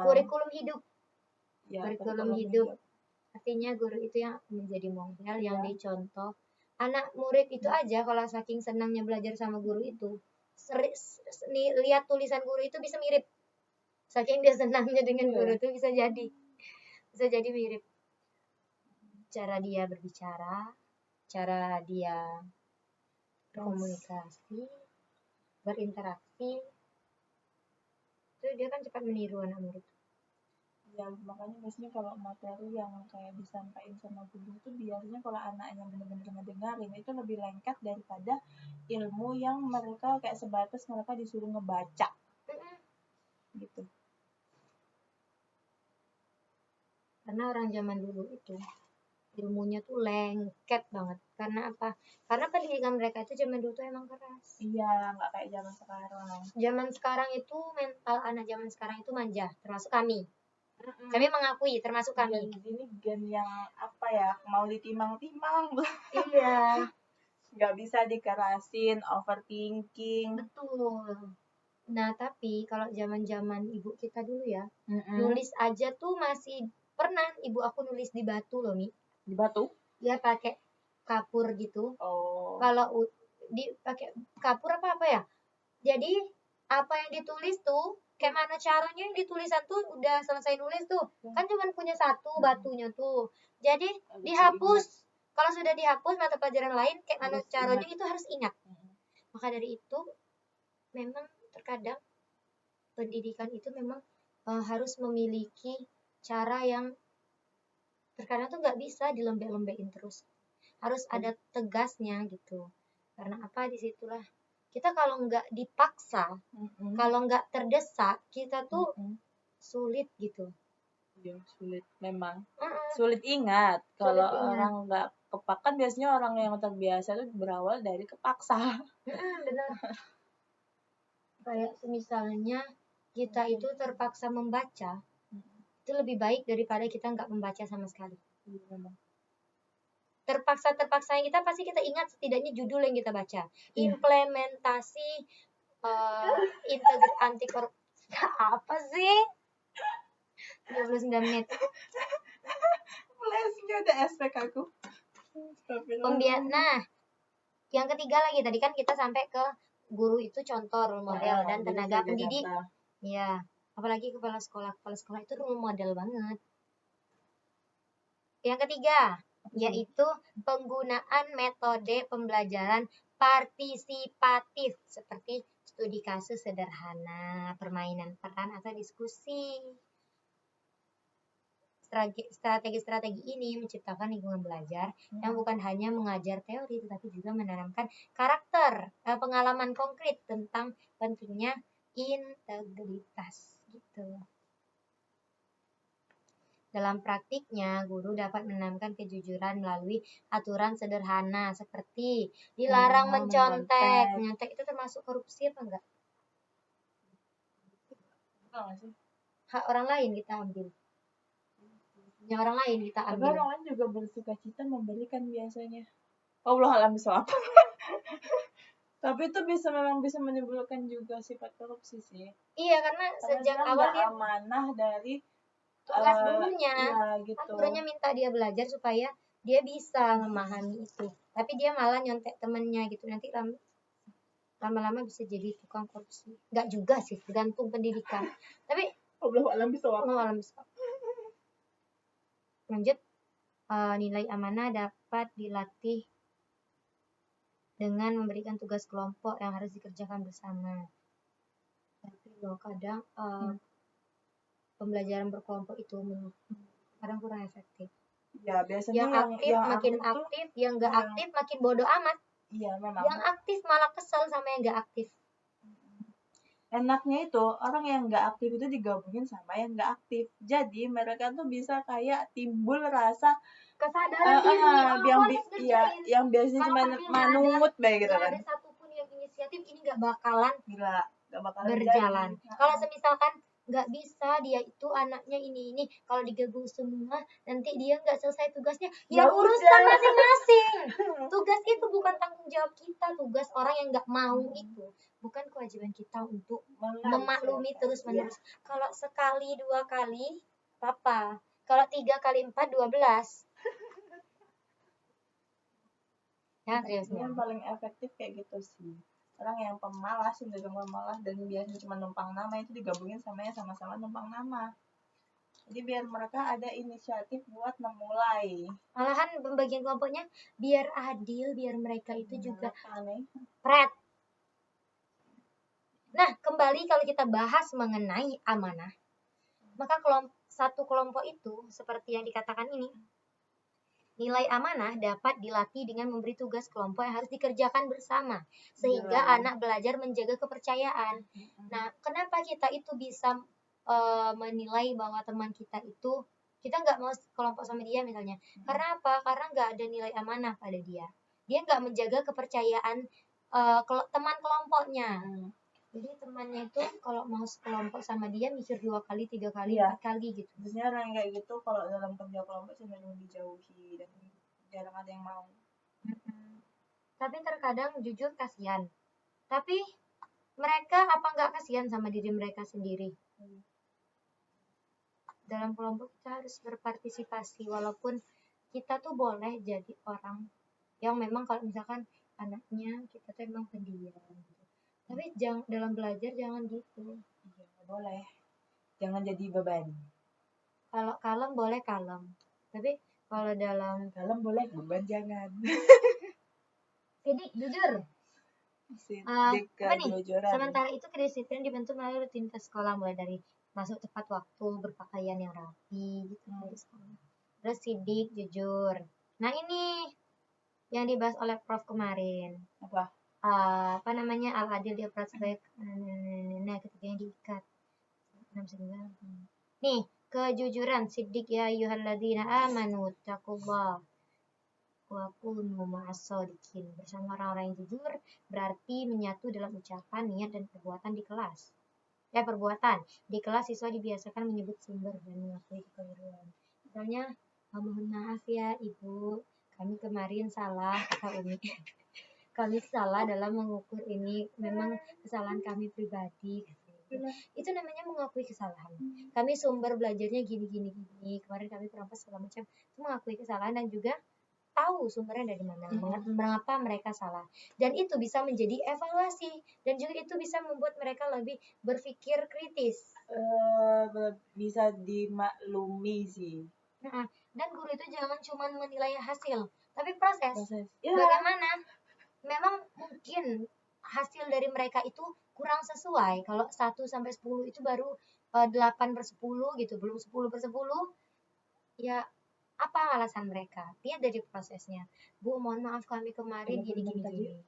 kurikulum hidup. Kurikulum hidup artinya guru itu yang menjadi model, yang dicontoh. Anak murid itu aja kalau saking senangnya belajar sama guru itu, lihat tulisan guru itu bisa mirip. Saking dia senangnya dengan guru itu bisa jadi mirip. Cara dia berbicara, cara dia berkomunikasi, berinteraksi, itu dia kan cepat meniru anak murid. Ya, makanya biasanya kalau materi yang kayak disampaikan sama guru itu biasanya kalau anaknya benar-benar ngedengerin itu lebih lengkap daripada ilmu yang mereka kayak sebatas mereka disuruh ngebaca. Gitu. Karena orang zaman dulu itu ilmunya tuh lengket banget. Karena apa? Karena pendidikan mereka itu zaman dulu tuh emang keras. Iya, nggak kayak zaman sekarang. Zaman sekarang itu mental anak zaman sekarang itu manja, termasuk kami. Kami mengakui, termasuk kami. Ini gen yang apa ya, mau ditimang-timang. Iya. Nggak bisa dikerasin, overthinking. Betul. Nah, tapi kalau zaman-zaman ibu kita dulu ya, nulis aja tuh masih pernah ibu aku nulis di batu loh, Mi. Di batu? Dia pakai kapur gitu. Oh. Kalau pakai kapur apa ya? Jadi apa yang ditulis tuh, kayak mana caranya yang ditulisan tuh udah selesai nulis tuh. Kan cuma punya satu batunya tuh. Jadi dihapus. Kalau sudah dihapus mata pelajaran lain, kayak mana caranya itu harus ingat. Maka dari itu memang terkadang pendidikan itu memang harus memiliki cara yang terkadang tuh nggak bisa dilembek-lembekin terus. Harus ada tegasnya gitu. Karena apa, disitulah kita kalau nggak dipaksa, kalau nggak terdesak, kita tuh sulit gitu. Iya, sulit memang. Sulit ingat. Kalau orang nggak kepaksa, biasanya orang yang terbiasa itu berawal dari kepaksa. Benar. Kayak misalnya kita itu terpaksa membaca, itu lebih baik daripada kita nggak membaca sama sekali. Terpaksa kita pasti kita ingat setidaknya judul yang kita baca. Implementasi anti korupsi. Apa sih? 39 menit. Flashnya ada aspek aku. Nah, yang ketiga lagi tadi kan kita sampai ke guru itu contoh role model dan tenaga pendidik. Ya, apalagi kepala sekolah itu role model banget. Yang ketiga, yaitu penggunaan metode pembelajaran partisipatif seperti studi kasus sederhana, permainan peran atau diskusi. Strategi-strategi ini menciptakan lingkungan belajar yang bukan hanya mengajar teori tetapi juga menanamkan karakter, pengalaman konkret tentang pentingnya integritas gitu. Dalam praktiknya, guru dapat menanamkan kejujuran melalui aturan sederhana seperti dilarang mencontek. Mencontek itu termasuk korupsi apa enggak? Hak orang lain kita ambil. Yang orang lain kita Tapi ambil. orang lain juga bersuka cita memberikan biasanya. Allah alam bisawab. Tapi itu memang bisa menimbulkan juga sifat korupsi sih. Iya, karena sejak awal dia amanah dari tugas gurunya. Iya, gitu. Gurunya minta dia belajar supaya dia bisa memahami itu. Tapi dia malah nyontek temennya gitu. Nanti lama-lama bisa jadi tukang korupsi. Enggak juga sih, tergantung pendidikan. Tapi Allah alam bisawab. Lanjut, nilai amanah dapat dilatih dengan memberikan tugas kelompok yang harus dikerjakan bersama. Tapi loh kadang pembelajaran berkelompok itu kadang kurang efektif. Ya, biasanya yang makin aktif, yang enggak aktif makin bodoh amat. Iya, memang. Yang aktif malah kesel sama yang enggak aktif. Enaknya itu orang yang nggak aktif itu digabungin sama yang nggak aktif. Jadi mereka tuh bisa kayak timbul rasa kesadaran diri. Yang biasanya cuma manut baik gitu kan. Ada satupun yang inisiatif ini nggak bakalan berjalan. Jadi. Kalau semisalkan nggak bisa dia itu anaknya ini kalau digabung semua nanti dia nggak selesai tugasnya ya urusan masing-masing. Tugas itu bukan tanggung jawab kita, tugas orang yang nggak mau itu bukan kewajiban kita untuk memaklumi terus menerus. Kalau sekali 2 kali apa, kalau 3 kali 4 12. Ya seriusnya. Yang paling efektif kayak gitu sih. Orang yang pemalas, cenderung pemalas dan biasanya cuma numpang nama itu digabungin sama yang sama-sama numpang nama. Jadi biar mereka ada inisiatif buat memulai. Malahan pembagian kelompoknya biar adil, biar mereka itu juga aneh. Nah, kembali kalau kita bahas mengenai amanah, maka satu kelompok itu seperti yang dikatakan ini, nilai amanah dapat dilatih dengan memberi tugas kelompok yang harus dikerjakan bersama, sehingga anak belajar menjaga kepercayaan. Nah, kenapa kita itu bisa menilai bahwa teman kita itu, kita nggak mau kelompok sama dia misalnya. Karena apa? Karena nggak ada nilai amanah pada dia. Dia nggak menjaga kepercayaan teman kelompoknya. Jadi temannya itu kalau mau sekelompok sama dia mikir 2 kali, 3 kali, 4 kali gitu. Biasanya orang kayak gitu kalau dalam kerja kelompok cenderung dijauhi dan jarang ada yang mau. Tapi terkadang jujur kasihan. Tapi mereka apa nggak kasihan sama diri mereka sendiri? Dalam kelompok kita harus berpartisipasi walaupun kita tuh boleh jadi orang yang memang kalau misalkan anaknya kita tuh emang pendiam gitu. Tapi dalam belajar jangan gitu. Iya, boleh. Jangan jadi beban. Kalau kalem boleh kalem. Tapi kalau dalam kalem boleh, beban jangan. Sidik, jujur. Sementara itu kedisiplinan dibentuk melalui rutinitas sekolah mulai dari masuk tepat waktu, berpakaian yang rapi gitu di sekolah. Terus sidik, jujur. Nah ini yang dibahas oleh Prof kemarin. Apa namanya al-adil diaparat sebaik ketiganya diikat. Nih kejujuran sidik ya ayyuhalladzina amanu taqullah wa kunu ma'as-shadiqin. Bersama orang-orang yang jujur berarti menyatu dalam ucapan, niat dan perbuatan di kelas. Perbuatan di kelas siswa dibiasakan menyebut sumber dan mengakui kekeliruan. Misalnya, mohon maaf ya Ibu, kami kemarin salah kata Umi. Kami salah dalam mengukur ini, memang kesalahan kami pribadi. Itu namanya mengakui kesalahan. Kami sumber belajarnya gini. Kemarin kami kerampas segala macam. Itu mengakui kesalahan dan juga tahu sumbernya dari mana, mengapa mereka salah. Dan itu bisa menjadi evaluasi dan juga itu bisa membuat mereka lebih berpikir kritis. Bisa dimaklumi sih. Dan guru itu jangan cuma menilai hasil, tapi proses. Bagaimana? Memang mungkin hasil dari mereka itu kurang sesuai. Kalau 1 sampai 10 itu baru 8/10 gitu, belum 10/10. Ya, apa alasan mereka? Lihat dari prosesnya. Bu, mohon maaf kami kemarin gini.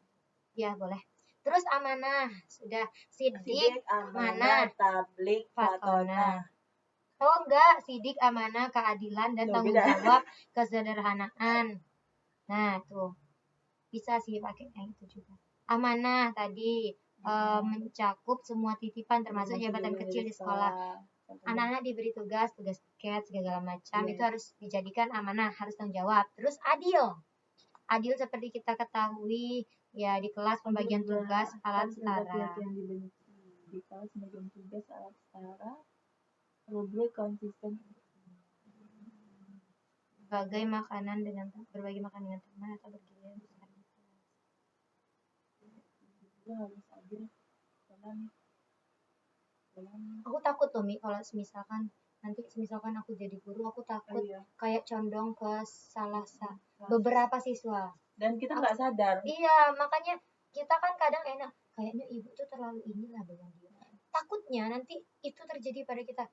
Ya, boleh. Terus amanah, sudah sidik, amanah, tablik, fatonah. Oh enggak, sidik, amanah, keadilan, dan Loh, tanggung beda. jawab, kesederhanaan. Nah, tuh. Bisa sih pakai yang itu juga. Amanah tadi mencakup semua titipan termasuk jabatan kecil di sekolah. Anak-anak diberi tugas piket segala macam, itu harus dijadikan amanah, harus tanggung jawab. Terus adil. Adil seperti kita ketahui ya di kelas pembagian tugas alat setara. Di kelas pembagian tugas alat setara. Rubrik konsisten. Berbagi makanan dengan teman atau bergiliran besar. Itu harus adil. Aku takut tuh Mi kalau misalkan nanti misalkan aku jadi guru, aku takut kayak condong ke beberapa siswa. Dan kita nggak sadar. Iya, makanya kita kan kadang enak kayaknya ibu tuh terlalu inilah dengan dia. Takutnya nanti itu terjadi pada kita.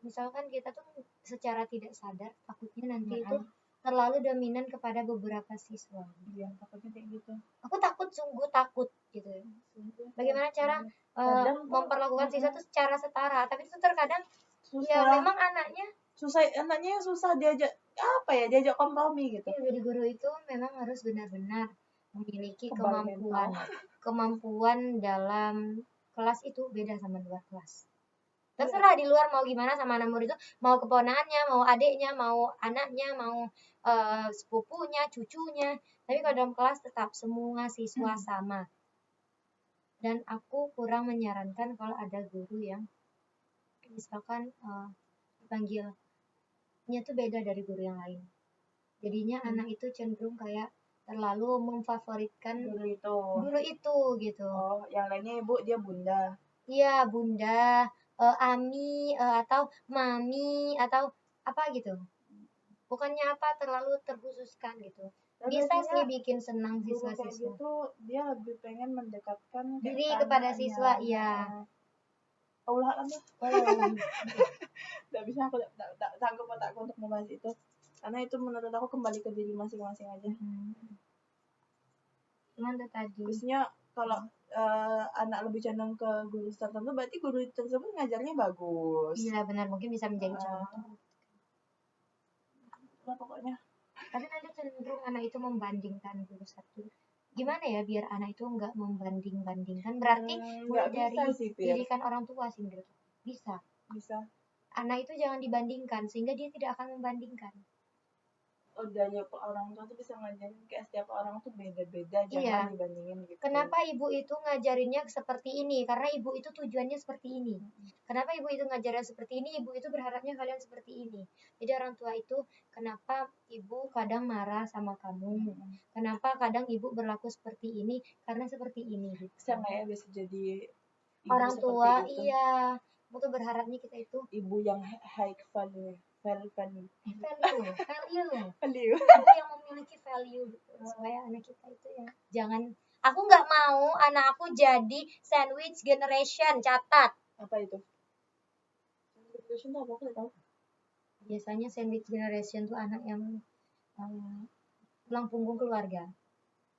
Misalkan kita tuh secara tidak sadar takutnya nanti itu terlalu dominan kepada beberapa siswa. Iya, takutnya kayak gitu. Aku takut, sungguh takut gitu. Bagaimana cara memperlakukan siswa itu secara setara, tapi itu terkadang susah. Ya memang anaknya susah diajak kompromi gitu. Ya, jadi guru itu memang harus benar-benar memiliki kemampuan dalam kelas itu beda sama luar kelas. Terserah di luar mau gimana sama anak murid itu, mau keponakannya, mau adiknya, mau anaknya, mau sepupunya, cucunya. Tapi kalau dalam kelas tetap semua siswa sama. Dan aku kurang menyarankan kalau ada guru yang misalkan dipanggilnya tuh beda dari guru yang lain. Jadinya anak itu cenderung kayak terlalu memfavoritkan guru itu gitu. Oh, yang lainnya ibu, dia bunda. Iya, bunda, ami, atau mami, atau apa gitu. Bukannya apa terlalu terkhususkan gitu. Bisa sih bikin senang siswa-siswa. Gitu, dia lebih pengen mendekatkan diri kepada siswa, iya. Allah Allah. Tidak bisa aku tak sanggup otakku untuk membahas itu. Karena itu menurut aku kembali ke diri masing-masing aja. Cuman tadi. Biasanya kalau anak lebih condong ke guru tertentu, berarti guru tersebut ngajarnya bagus. Iya benar, mungkin bisa menjadi contoh. Nah, pokoknya. Tapi nanti cenderung anak itu membandingkan guru satu. Gimana ya biar anak itu nggak membanding-bandingkan? Berarti mulai dari didikan orang tua sih menurut aku. Bisa. Anak itu jangan dibandingkan sehingga dia tidak akan membandingkan. Udahnya orang tua tuh bisa ngajarin kayak setiap orang tuh beda-beda, jangan dibandingin gitu. Kenapa ibu itu ngajarinnya seperti ini? Karena ibu itu tujuannya seperti ini. Kenapa ibu itu ngajarin seperti ini? Ibu itu berharapnya kalian seperti ini. Jadi orang tua itu, kenapa ibu kadang marah sama kamu? Kenapa kadang ibu berlaku seperti ini? Karena seperti ini. Sama ya, bisa jadi ibu orang tua itu. Iya. Ibu tuh berharapnya kita itu ibu yang high value. Value yang memiliki value gitu. Supaya anak kita itu ya jangan, aku nggak mau anak aku jadi sandwich generation. Catat. Apa itu? Sandwich generation apa? Aku tahu. Biasanya sandwich generation tuh anak yang tulang punggung keluarga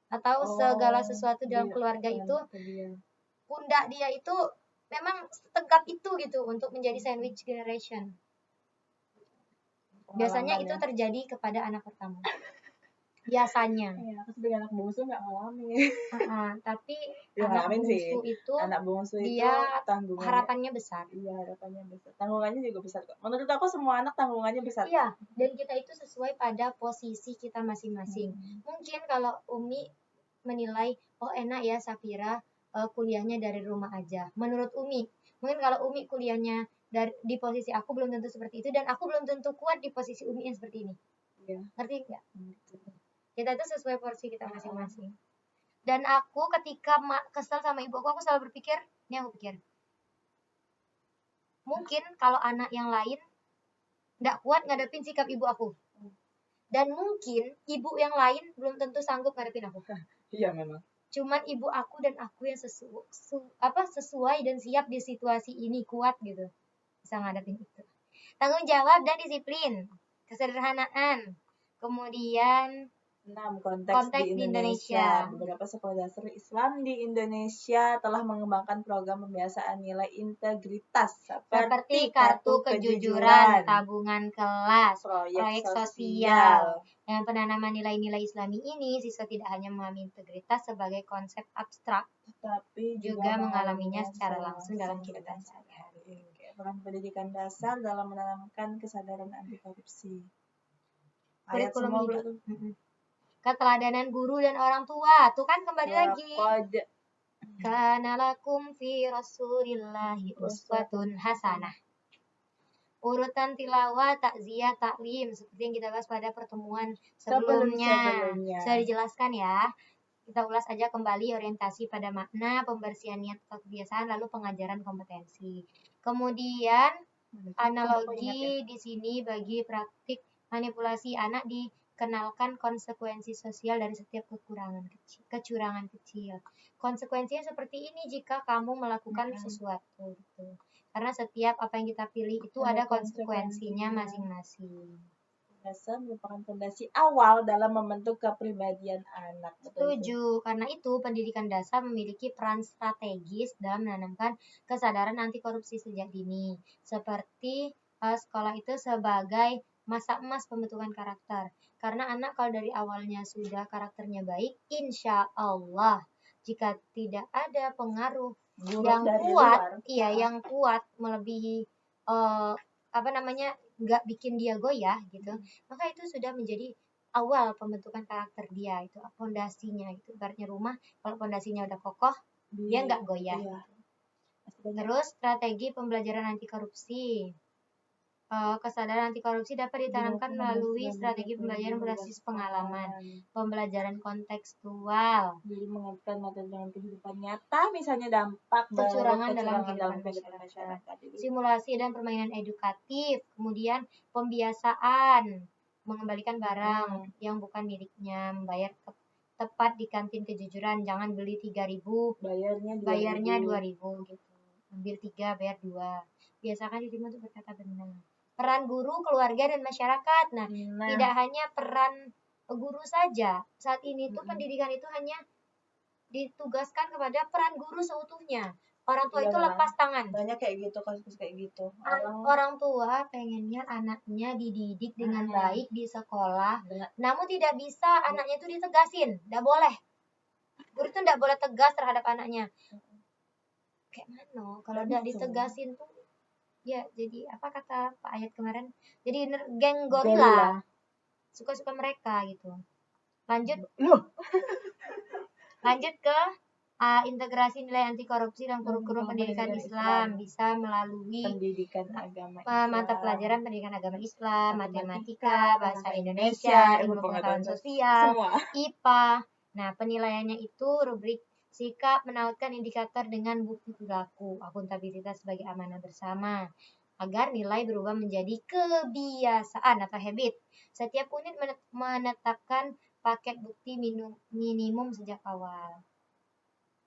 atau segala sesuatu dalam keluarga itu pundak dia itu memang tegap itu gitu untuk menjadi sandwich generation. Biasanya itu terjadi kepada anak pertama. Biasanya. Iya, aku sebagai anak bungsu nggak ngalamin. Tapi anak bungsu itu dia harapannya besar. Iya, harapannya besar. Tanggungannya juga besar. Menurut aku semua anak tanggungannya besar. Iya, dan kita itu sesuai pada posisi kita masing-masing. Mungkin kalau Umi menilai, oh enak ya Safira kuliahnya dari rumah aja. Menurut Umi, mungkin kalau Umi kuliahnya di posisi aku belum tentu seperti itu, dan aku belum tentu kuat di posisi Umi yang seperti ini. Iya. Ngerti nggak? Kita itu sesuai porsi kita masing-masing. Dan aku ketika kesel sama ibu aku selalu berpikir, mungkin kalau anak yang lain nggak kuat ngadepin sikap ibu aku. Dan mungkin ibu yang lain belum tentu sanggup ngadepin aku. Iya memang. Cuman ibu aku dan aku yang sesuai dan siap di situasi ini, kuat gitu. Bisa ngadepin itu. Tanggung jawab dan disiplin, kesederhanaan, kemudian 6. Konteks Konteks di di Indonesia. Indonesia. Beberapa sekolah dasar Islam di Indonesia telah mengembangkan program pembiasaan nilai integritas Seperti seperti kartu kejujuran, tabungan kelas, proyek sosial. Dengan penanaman nilai-nilai Islami ini, siswa tidak hanya memahami integritas sebagai konsep abstrak, tapi juga mengalaminya secara langsung dalam kehidupan sehari-hari. Peran pendidikan dasar dalam menanamkan kesadaran anti korupsi. Ayat Kurikulum semua hidup. tuh. Keteladanan guru dan orang tua. Tuh kan kembali lagi. Kode. Kana lakum fi rasulillahi uswatun hasanah. Urutan tilawah, takziah, taklim seperti yang kita bahas pada pertemuan sebelumnya. Sudah dijelaskan ya. Kita ulas aja kembali orientasi pada makna, pembersihan niat atau kebiasaan, lalu pengajaran kompetensi. Kemudian analogi di sini bagi praktik manipulasi anak dikenalkan konsekuensi sosial dari setiap kecurangan kecil. Konsekuensinya seperti ini jika kamu melakukan sesuatu gitu. Karena setiap apa yang kita pilih itu ada konsekuensinya masing-masing. Dasar merupakan fondasi awal dalam membentuk kepribadian anak. Setuju, karena itu pendidikan dasar memiliki peran strategis dalam menanamkan kesadaran anti korupsi sejak dini. Seperti sekolah itu sebagai masa emas pembentukan karakter. Karena anak kalau dari awalnya sudah karakternya baik, insya Allah jika tidak ada pengaruh yang kuat, yang kuat melebihi nggak bikin dia goyah gitu, maka itu sudah menjadi awal pembentukan karakter dia, itu fondasinya gitu. Ibaratnya rumah, kalau fondasinya udah kokoh, dia nggak goyah. Terus strategi pembelajaran anti korupsi. Kesadaran anti korupsi dapat ditanamkan melalui strategi pembelajaran berbasis pengalaman, pembelajaran kontekstual, jadi mengaitkan materi dengan kehidupan nyata, misalnya dampak kecurangan dalam kehidupan masyarakat, simulasi dan permainan edukatif, kemudian pembiasaan mengembalikan barang yang bukan miliknya, membayar tepat di kantin kejujuran, jangan beli 3.000 bayarnya 2.000 gitu, ambil 3 bayar 2, biasakan diterima untuk berkata benar. Peran guru, keluarga, dan masyarakat. Nah, tidak hanya peran guru saja. Saat ini tuh pendidikan itu hanya ditugaskan kepada peran guru seutuhnya. Orang tua itu lepas tangan. Banyak kayak gitu, kasus kayak gitu. Orang tua pengennya anaknya dididik dengan baik di sekolah, namun tidak bisa anaknya itu ditegasin. Tidak boleh. Guru itu tidak boleh tegas terhadap anaknya. Kayak mana? Kalau tidak ditegasin tuh, ya jadi apa kata Pak Ayat kemarin, jadi geng gorila, suka-suka mereka gitu. Lanjut ke integrasi nilai anti korupsi dan kurikulum pendidikan Islam bisa melalui pendidikan agama mata pelajaran pendidikan agama Islam, matematika, bahasa Indonesia, ilmu pengetahuan sosial, IPA. Nah, penilaiannya itu rubrik sikap, menautkan indikator dengan bukti perilaku, akuntabilitas sebagai amanah bersama, agar nilai berubah menjadi kebiasaan atau habit. Setiap unit menetapkan paket bukti minimum sejak awal.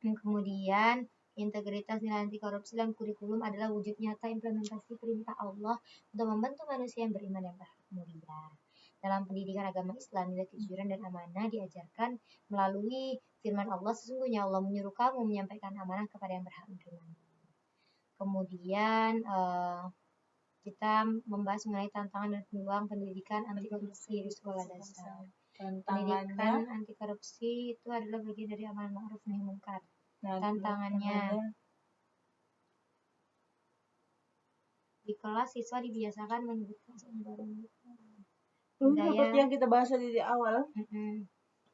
Kemudian, integritas nilai anti korupsi dalam kurikulum adalah wujud nyata implementasi perintah Allah untuk membentuk manusia yang beriman dan mulia. Dalam pendidikan agama Islam, nilai kejujuran dan amanah diajarkan melalui firman Allah, sesungguhnya Allah menyuruh kamu menyampaikan amanah kepada yang berhak menerima. Kemudian kita membahas mengenai tantangan dan peluang pendidikan anti korupsi di sekolah dasar. Pendidikan anti korupsi itu adalah bagian dari amal ma'ruf nahi munkar. Tantangannya di kelas siswa dibiasakan menyebutkan seperti yang kita bahas tadi di awal.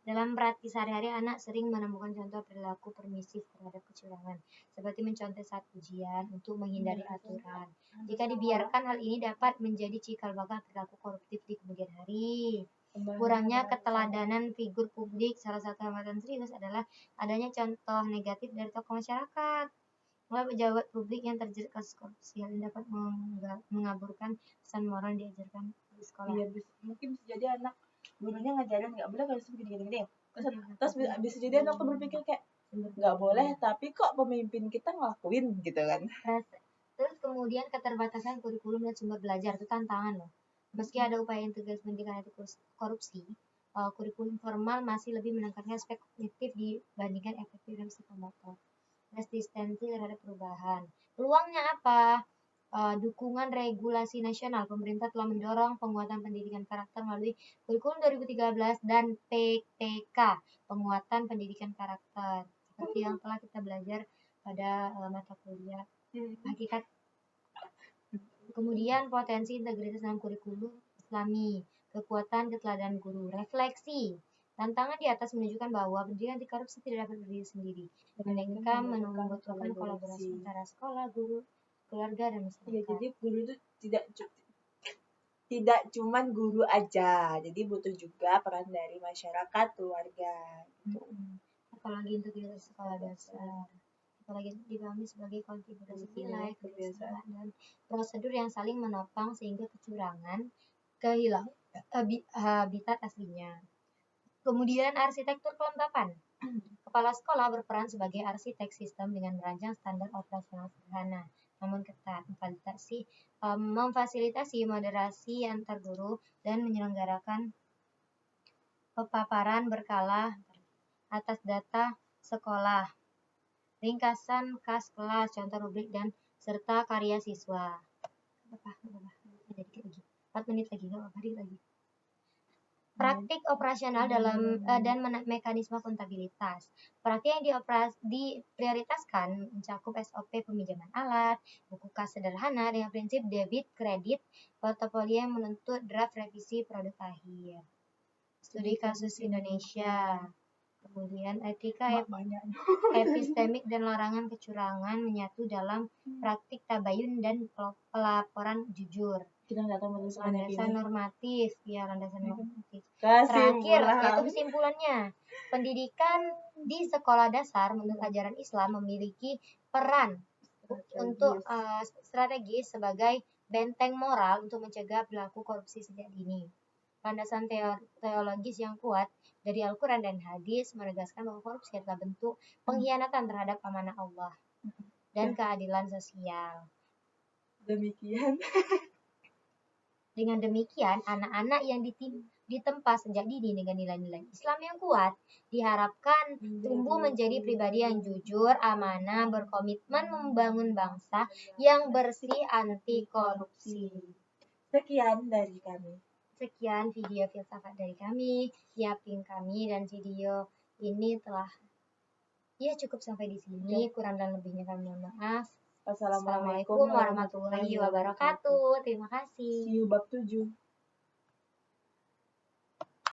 Dalam praktik sehari-hari, anak sering menemukan contoh perilaku permisif terhadap kecurangan, seperti mencontoh saat ujian untuk menghindari aturan. Jika dibiarkan, hal ini dapat menjadi cikal bakal perilaku koruptif di kemudian hari. Kurangnya keteladanan figur publik, salah satu hambatan serius adalah adanya contoh negatif dari tokoh masyarakat. Pejabat publik yang terjerat kasus korupsi, hal ini dapat mengaburkan pesan moral diajarkan di sekolah. Iya, mungkin bisa jadi anak gurunya ngajarin nggak boleh kalau gini-gini. Terus bisa jadi anak tuh berpikir kayak nggak boleh, tapi kok pemimpin kita ngelakuin gitu kan. Terus kemudian keterbatasan kurikulum dan sumber belajar itu tantangan loh. Meski ada upaya integrasi pendidikan anti korupsi, kurikulum formal masih lebih menekankan aspek kognitif dibandingkan efektif dan psikomotor. Resistensi terhadap perubahan. Peluangnya apa? Dukungan regulasi nasional. Pemerintah telah mendorong penguatan pendidikan karakter melalui kurikulum 2013 dan PPK, penguatan pendidikan karakter. Seperti yang telah kita belajar pada mata kuliah hakikat. Kemudian potensi integritas dalam kurikulum Islami, kekuatan keteladanan guru, refleksi. Tantangan di atas menunjukkan bahwa pendidikan anti korupsi tidak dapat berdiri sendiri. Mereka membutuhkan kolaborasi antara sekolah, guru, keluarga, dan masyarakat. Ya, jadi guru itu tidak cuman guru aja, jadi butuh juga peran dari masyarakat, keluarga. Gitu. Apalagi integritas sekolah dasar. Apalagi dipahami sebagai konfigurasi nilai, kebiasaan, dan prosedur yang saling menopang sehingga kecurangan kehilangan habitat aslinya. Kemudian arsitektur kelembapan. Kepala sekolah berperan sebagai arsitek sistem dengan merancang standar operasional sederhana namun ketat, memfasilitasi moderasi antar guru dan menyelenggarakan pepaparan berkala atas data sekolah, ringkasan kas kelas, contoh rubrik dan serta karya siswa. 4 menit lagi, lagi. Praktik operasional dalam dan mekanisme akuntabilitas. Praktik yang diprioritaskan mencakup SOP peminjaman alat, buku kas sederhana dengan prinsip debit kredit, portofolio yang menuntut draft revisi produk akhir. Studi kasus Indonesia. Kemudian etika epistemik dan larangan kecurangan menyatu dalam praktik tabayun dan pelaporan jujur. Landasan normatif, landasan normatif. Terakhir, yaitu kesimpulannya. Pendidikan di sekolah dasar menurut ajaran Islam memiliki peran untuk strategis sebagai benteng moral untuk mencegah perilaku korupsi sejak dini. Landasan teologis yang kuat dari Al-Quran dan hadis menegaskan bahwa korupsi adalah bentuk pengkhianatan terhadap amanah Allah dan keadilan sosial. Demikian. Dengan demikian, anak-anak yang ditempa sejak dini dengan nilai-nilai Islam yang kuat diharapkan tumbuh menjadi pribadi yang jujur, amanah, berkomitmen membangun bangsa yang bersih anti korupsi. Sekian dari kami. Sekian video filsafat dari kami, Yaping kami, dan video ini telah cukup sampai di sini. Kurang dan lebihnya kami mohon maaf. Assalamualaikum warahmatullahi wabarakatuh. Terima kasih. See you bab 7.